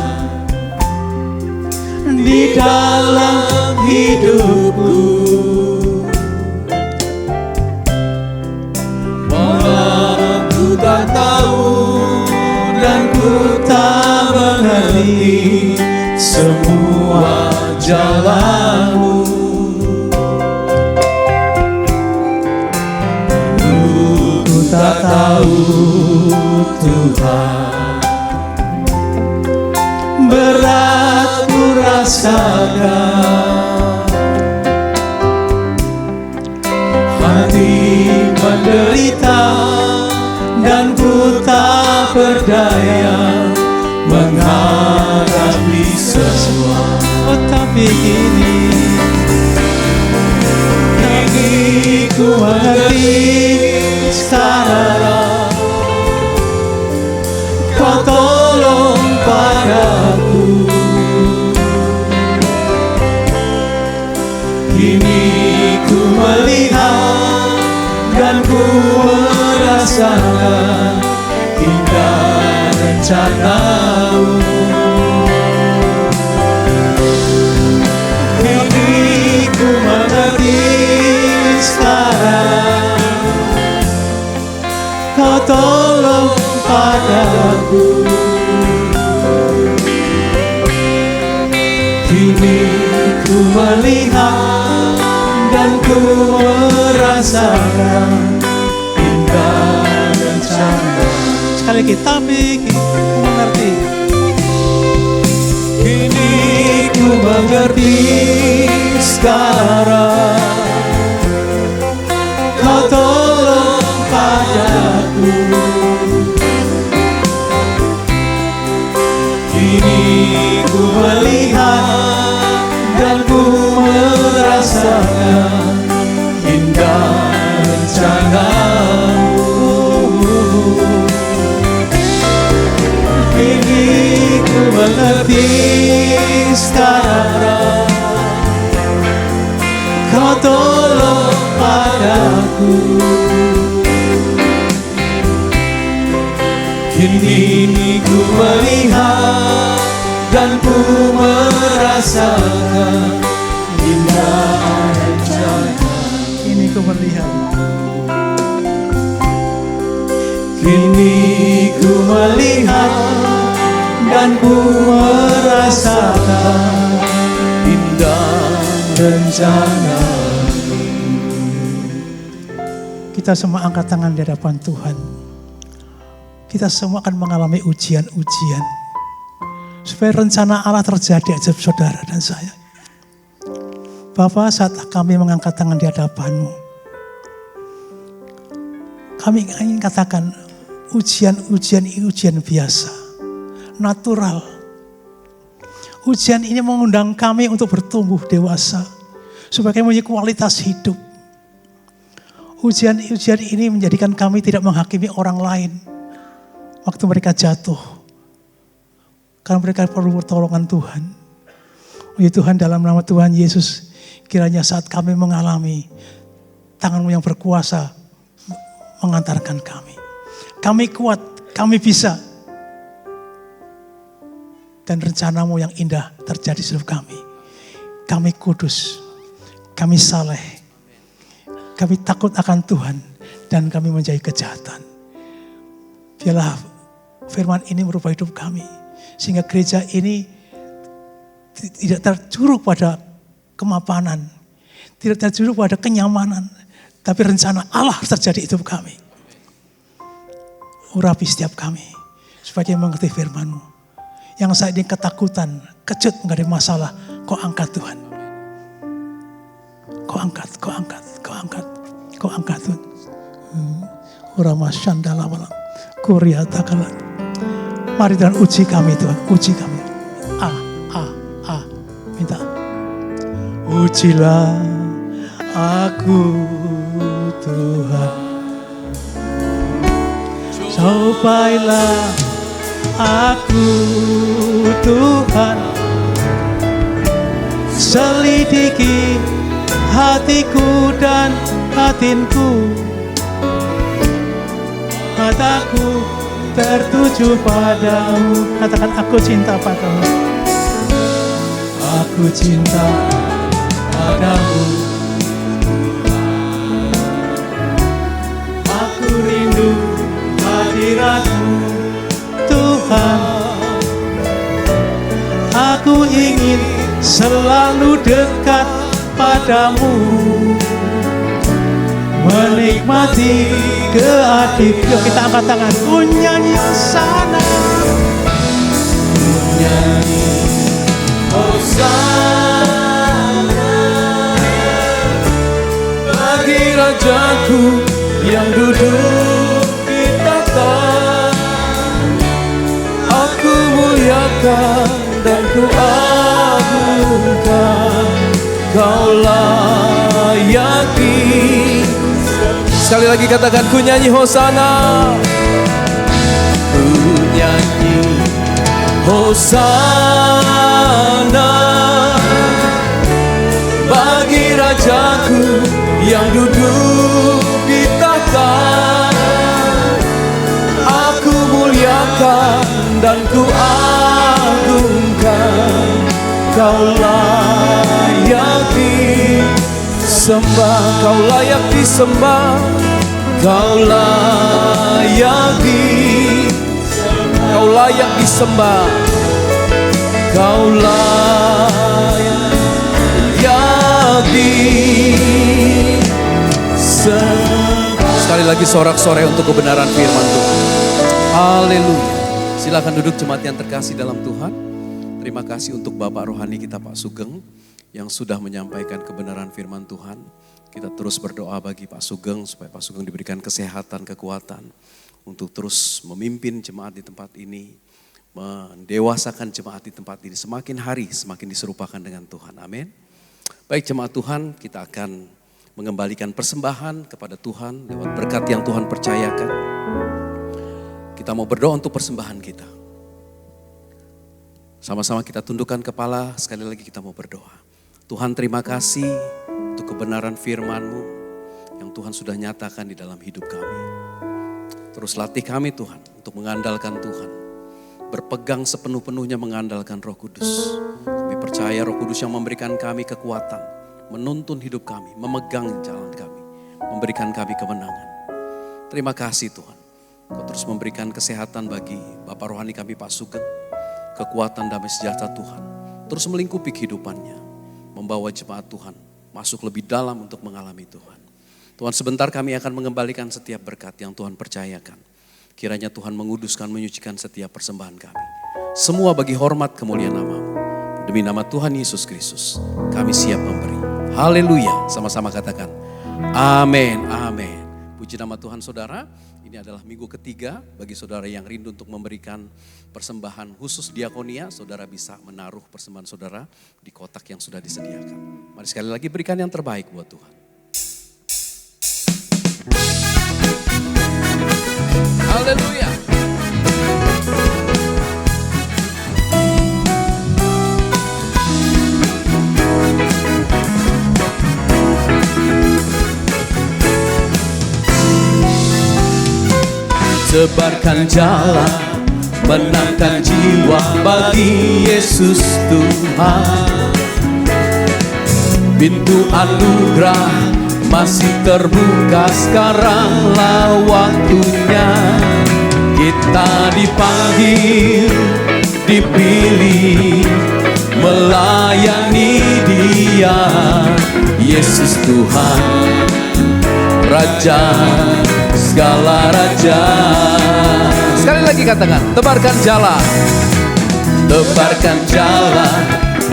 di dalam hidupku, walau ku tak tahu dan ku tak mengerti semua jalanmu. Ku tak tahu Tuhan, berat ku rasakan, hati menderita, dan ku tak berdaya menghadapi semua. Oh, tapi kini ku mengerti sekarang, Kau merasakan indah rencana-Mu. Kini ku mengerti sekarang, Kau tolong padaku. Kini ku melihat dan ku merasakan indah rencana. Sekali lagi, tapi ku mengerti. Kini ku mengerti sekarang, Kau tolong padaku. Kini ku melihat dan ku merasakan indah rencana-Mu. Kini ku mengerti sekarang, Kau tolong padaku. Kini ku melihat dan ku merasakan indah rencana. Kini ku melihat. Kini ku melihat dan ku merasakan indah rencana. Kita semua angkat tangan di hadapan Tuhan. Kita semua akan mengalami ujian-ujian. Supaya rencana Allah terjadi aja saudara dan saya. Bapa, saat kami mengangkat tangan di hadapan-Mu, kami ingin katakan ujian-ujian ini ujian biasa, natural. Ujian ini mengundang kami untuk bertumbuh dewasa, supaya kami mempunyai kualitas hidup. Ujian-ujian ini menjadikan kami tidak menghakimi orang lain waktu mereka jatuh. Karena mereka perlu pertolongan Tuhan. Ya Tuhan, dalam nama Tuhan Yesus, kiranya saat kami mengalami tangan-Mu yang berkuasa mengantarkan kami. Kami kuat, kami bisa. Dan rencana-Mu yang indah terjadi di hidup kami. Kami kudus, kami saleh, kami takut akan Tuhan, dan kami menjauhi kejahatan. Biarlah firman ini merubah hidup kami. Sehingga gereja ini tidak terjuruk pada kemapanan, tidak terjuruk pada kenyamanan, tapi rencana Allah terjadi hidup kami. Urapi setiap kami, supaya dia mengerti firman-Mu. Yang saat ini ketakutan, kecut menghadapi masalah, Kau angkat Tuhan. Kau angkat, Kau angkat, Kau angkat, Kau angkat Tuhan. Urama syandalawala, kuriatakalan. Mari Tuhan uji kami Tuhan, uji kami. Minta. Ujilah aku Tuhan, cobailah aku Tuhan, selidiki hatiku dan batinku. Mataku tertuju padamu. Katakan, aku cinta padamu. Aku cinta padamu. Aku rindu hadirat-Mu Tuhan. Aku ingin selalu dekat padamu, menikmati kehadiran. Yuk kita angkat tangan. Ku nyanyi hosana, Ku nyanyi hosana bagi Rajaku yang duduk di tahta. Aku muliakan dan ku agungkan, Kau layaki. Sekali lagi katakan, ku nyanyi hosana. Ku nyanyi hosana bagi Rajaku yang duduk di tahta. muliakan dan ku agungkan. Kau layak disembah, kau layak disembah, kau layak disembah, kau layak disembah, kau layak disembah. Sekali lagi sorak-sorai untuk kebenaran firman Tuhan. Haleluya. Silakan duduk jemaat yang terkasih dalam Tuhan. Terima kasih untuk Bapak Rohani kita Pak Sugeng yang sudah menyampaikan kebenaran firman Tuhan. Kita terus berdoa bagi Pak Sugeng supaya Pak Sugeng diberikan kesehatan, kekuatan untuk terus memimpin jemaat di tempat ini, mendewasakan jemaat di tempat ini. Semakin hari semakin diserupakan dengan Tuhan. Amin. Baik jemaat Tuhan, kita akan mengembalikan persembahan kepada Tuhan lewat berkat yang Tuhan percayakan. Kita mau berdoa untuk persembahan kita. Sama-sama kita tundukkan kepala, sekali lagi kita mau berdoa. Tuhan terima kasih untuk kebenaran firman-Mu yang Tuhan sudah nyatakan di dalam hidup kami. Terus latih kami Tuhan untuk mengandalkan Tuhan. Berpegang sepenuh-penuhnya mengandalkan Roh Kudus. Kami percaya Roh Kudus yang memberikan kami kekuatan, menuntun hidup kami, memegang jalan kami, memberikan kami kemenangan. Terima kasih Tuhan. Kau terus memberikan kesehatan bagi Bapak Rohani kami Pak Sugeng. Kekuatan damai sejahtera Tuhan terus melingkupi kehidupannya, membawa jemaat Tuhan masuk lebih dalam untuk mengalami Tuhan. Tuhan sebentar kami akan mengembalikan setiap berkat yang Tuhan percayakan. Kiranya Tuhan menguduskan, menyucikan setiap persembahan kami. Semua bagi hormat kemuliaan nama-Mu. Demi nama Tuhan Yesus Kristus kami siap memberi. Haleluya, sama-sama katakan amin, amin. Puji nama Tuhan saudara. Ini adalah minggu ketiga bagi saudara yang rindu untuk memberikan persembahan khusus diakonia. Saudara bisa menaruh persembahan saudara di kotak yang sudah disediakan. Mari sekali lagi berikan yang terbaik buat Tuhan. Haleluya. Sebarkan jalan, menangkan jiwa bagi Yesus Tuhan. Pintu anugerah masih terbuka, sekaranglah waktunya. Kita dipanggil, dipilih, melayani Dia. Yesus Tuhan, Raja segala raja. Sekali lagi katakan, tebarkan jalan. Tebarkan jalan,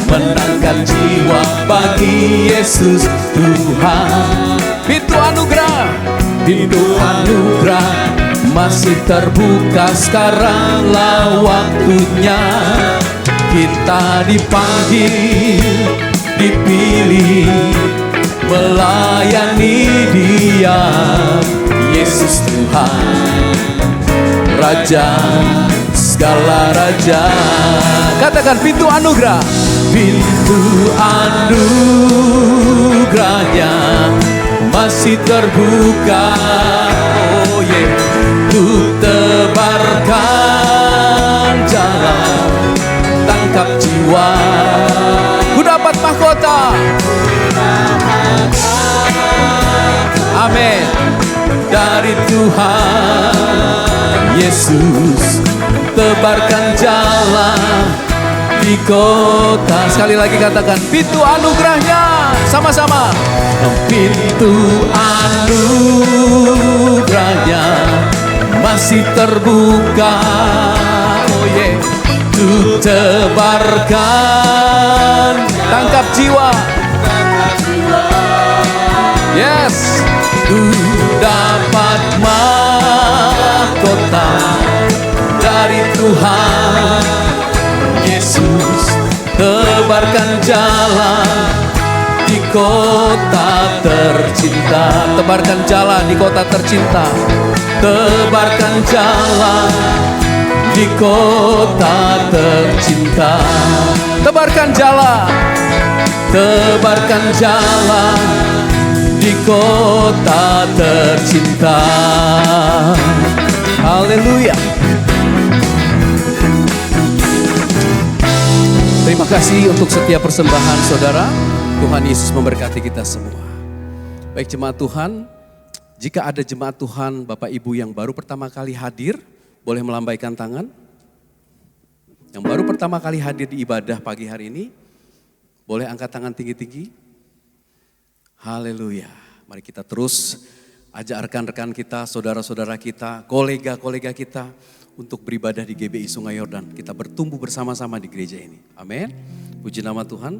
menangkan jiwa bagi Yesus Tuhan. Pintu anugerah masih terbuka, sekaranglah waktunya. Kita dipanggil, dipilih, melayani Dia. Yesus Tuhan, Raja segala raja. Katakan pintu anugerah. Pintu anugerahnya masih terbuka. Oh yeah. Tuh tebarkan jalan, tangkap jiwa. Ku dapat mahkota. Amin. Dari Tuhan Yesus, tebarkan jalan di kota. Sekali lagi katakan pintu anugerahnya. Sama-sama. Pintu anugerahnya masih terbuka. Oh yeah. Tuh tebarkan, tangkap jiwa. Yes. Dapat mahkota dari Tuhan Yesus. Tebarkan jalan di kota tercinta. Tebarkan jalan di kota tercinta. Tebarkan jalan di kota tercinta. Tebarkan jalan. Tebarkan jalan di kota tercinta. Haleluya. Terima kasih untuk setiap persembahan saudara. Tuhan Yesus memberkati kita semua. Baik jemaat Tuhan, jika ada jemaat Tuhan Bapak Ibu yang baru pertama kali hadir, boleh melambaikan tangan. Yang baru pertama kali hadir di ibadah pagi hari ini, boleh angkat tangan tinggi-tinggi. Haleluya. Mari kita terus ajak rekan-rekan kita, saudara-saudara kita, kolega-kolega kita untuk beribadah di GBI Sungai Yordan. Kita bertumbuh bersama-sama di gereja ini. Amin. Puji nama Tuhan.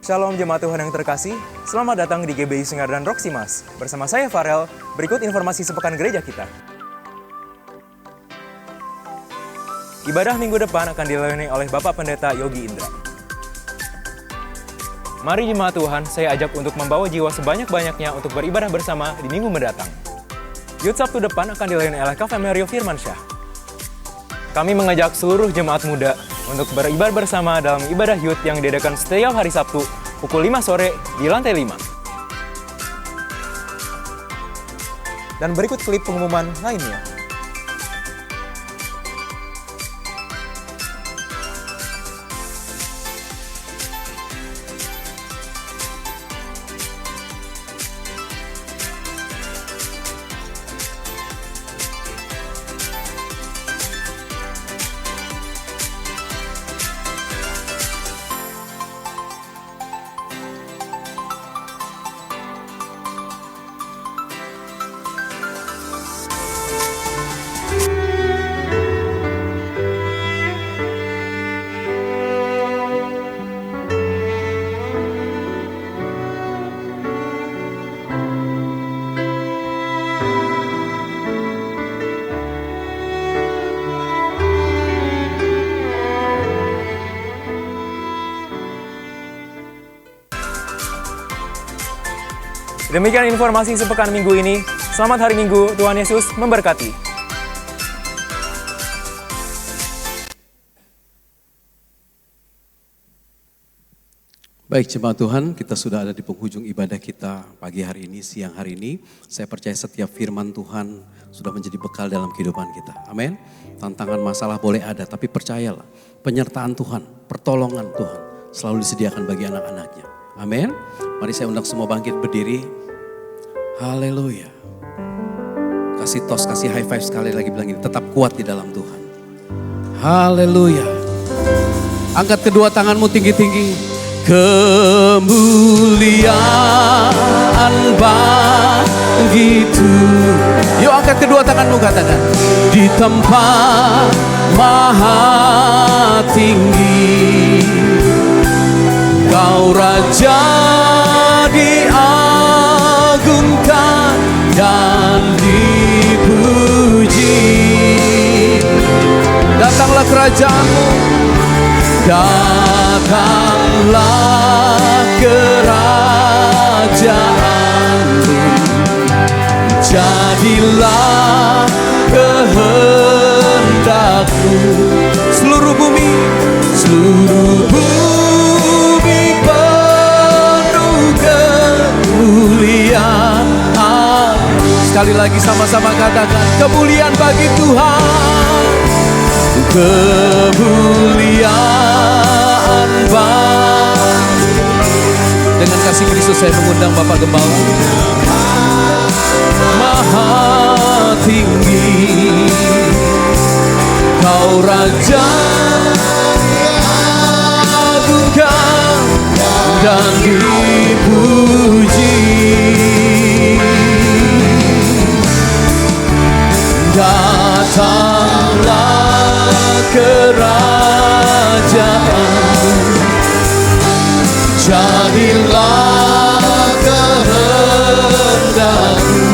Shalom jemaat Tuhan yang terkasih, selamat datang di GBI Sungai Yordan Roksimas. Bersama saya Farel, berikut informasi sepekan gereja kita. Ibadah minggu depan akan dilayani oleh Bapak Pendeta Yogi Indra. Mari jemaat Tuhan, saya ajak untuk membawa jiwa sebanyak-banyaknya untuk beribadah bersama di minggu mendatang. Youth Sabtu depan akan dilayani oleh Kak Mario Firmansyah. Kami mengajak seluruh jemaat muda untuk beribadah bersama dalam ibadah youth yang diadakan setiap hari Sabtu pukul 5 sore di lantai 5. Dan berikut klip pengumuman lainnya. Demikian informasi sepekan minggu ini. Selamat hari Minggu, Tuhan Yesus memberkati. Baik jemaat Tuhan, kita sudah ada di penghujung ibadah kita pagi hari ini, siang hari ini. Saya percaya setiap firman Tuhan sudah menjadi bekal dalam kehidupan kita. Amin. Tantangan masalah boleh ada, tapi percayalah penyertaan Tuhan, pertolongan Tuhan selalu disediakan bagi anak-anaknya. Amin. Mari saya undang semua bangkit berdiri. Haleluya. Kasih tos, kasih high five sekali lagi bilang ini. Tetap kuat di dalam Tuhan. Haleluya. Angkat kedua tanganmu tinggi-tinggi. Kemuliaan bagi Tuhan. Yuk angkat kedua tanganmu katakan. Di tempat maha tinggi. Kau Raja diagungkan dan dipuji. Datanglah kerajaanmu, datanglah kerajaanmu, jadilah kehendakmu. Seluruh bumi penuh kemuliaan. Sekali lagi sama-sama katakan, kemuliaan bagi Tuhan. Kemuliaan bagi. Dengan kasih Kristus saya mengundang Bapak Gembala. Maha tinggi, Kau Raja diagungkan dan dipuji. Datanglah kerajaanmu, jadilah kehendakmu.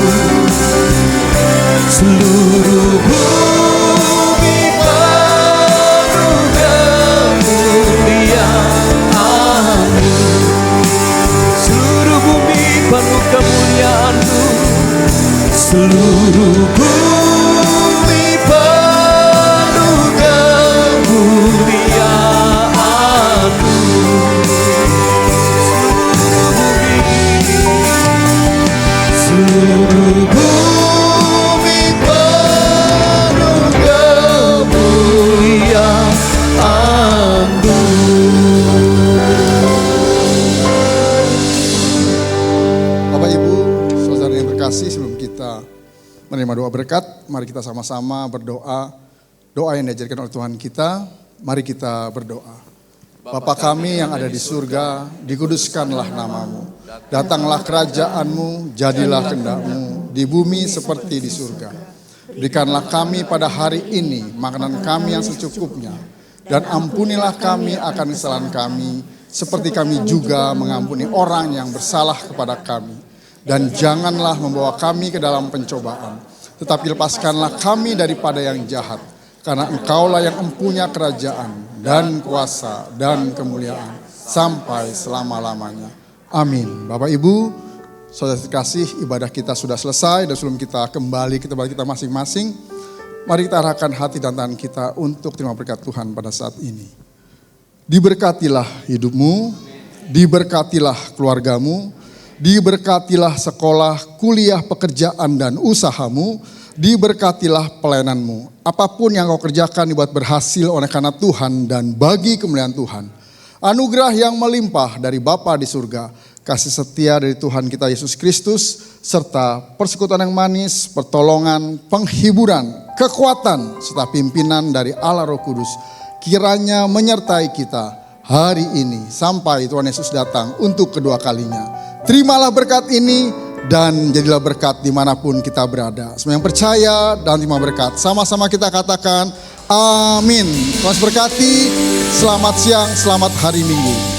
Seluruh bumi penuh kemuliaan-Mu. Seluruh bumi penuh kemuliaan-Mu. Seluruh bumi penuh kemuliaan-Mu. Seluruh bumi penuh Bapak Ibu, saudara yang terkasih, sebelum kita menerima doa berkat, mari kita sama-sama berdoa. Doa yang diajarkan oleh Tuhan kita, mari kita berdoa. Bapa kami yang ada di surga, dikuduskanlah namamu. Datanglah kerajaanmu, jadilah kehendak-mu di bumi seperti di surga. Berikanlah kami pada hari ini makanan kami yang secukupnya. Dan ampunilah kami akan kesalahan kami, seperti kami juga mengampuni orang yang bersalah kepada kami. Dan janganlah membawa kami ke dalam pencobaan, tetapi lepaskanlah kami daripada yang jahat. Karena Engkaulah yang empunya kerajaan dan kuasa dan kemuliaan sampai selama-lamanya. Amin. Bapak Ibu, saudara terkasih, ibadah kita sudah selesai dan sebelum kita kembali ke tempat kita masing-masing, mari kita arahkan hati dan tangan kita untuk terima berkat Tuhan pada saat ini. Diberkatilah hidupmu, diberkatilah keluargamu, diberkatilah sekolah, kuliah, pekerjaan dan usahamu, diberkatilah pelayananmu. Apapun yang kau kerjakan dibuat berhasil oleh karena Tuhan dan bagi kemuliaan Tuhan. Anugerah yang melimpah dari Bapa di surga, kasih setia dari Tuhan kita Yesus Kristus, serta persekutuan yang manis, pertolongan, penghiburan, kekuatan, serta pimpinan dari Allah Roh Kudus, kiranya menyertai kita hari ini sampai Tuhan Yesus datang untuk kedua kalinya. Terimalah berkat ini dan jadilah berkat dimanapun kita berada. Semua yang percaya dan terima berkat, sama-sama kita katakan amin. Tuhan berkati, selamat siang, selamat hari Minggu.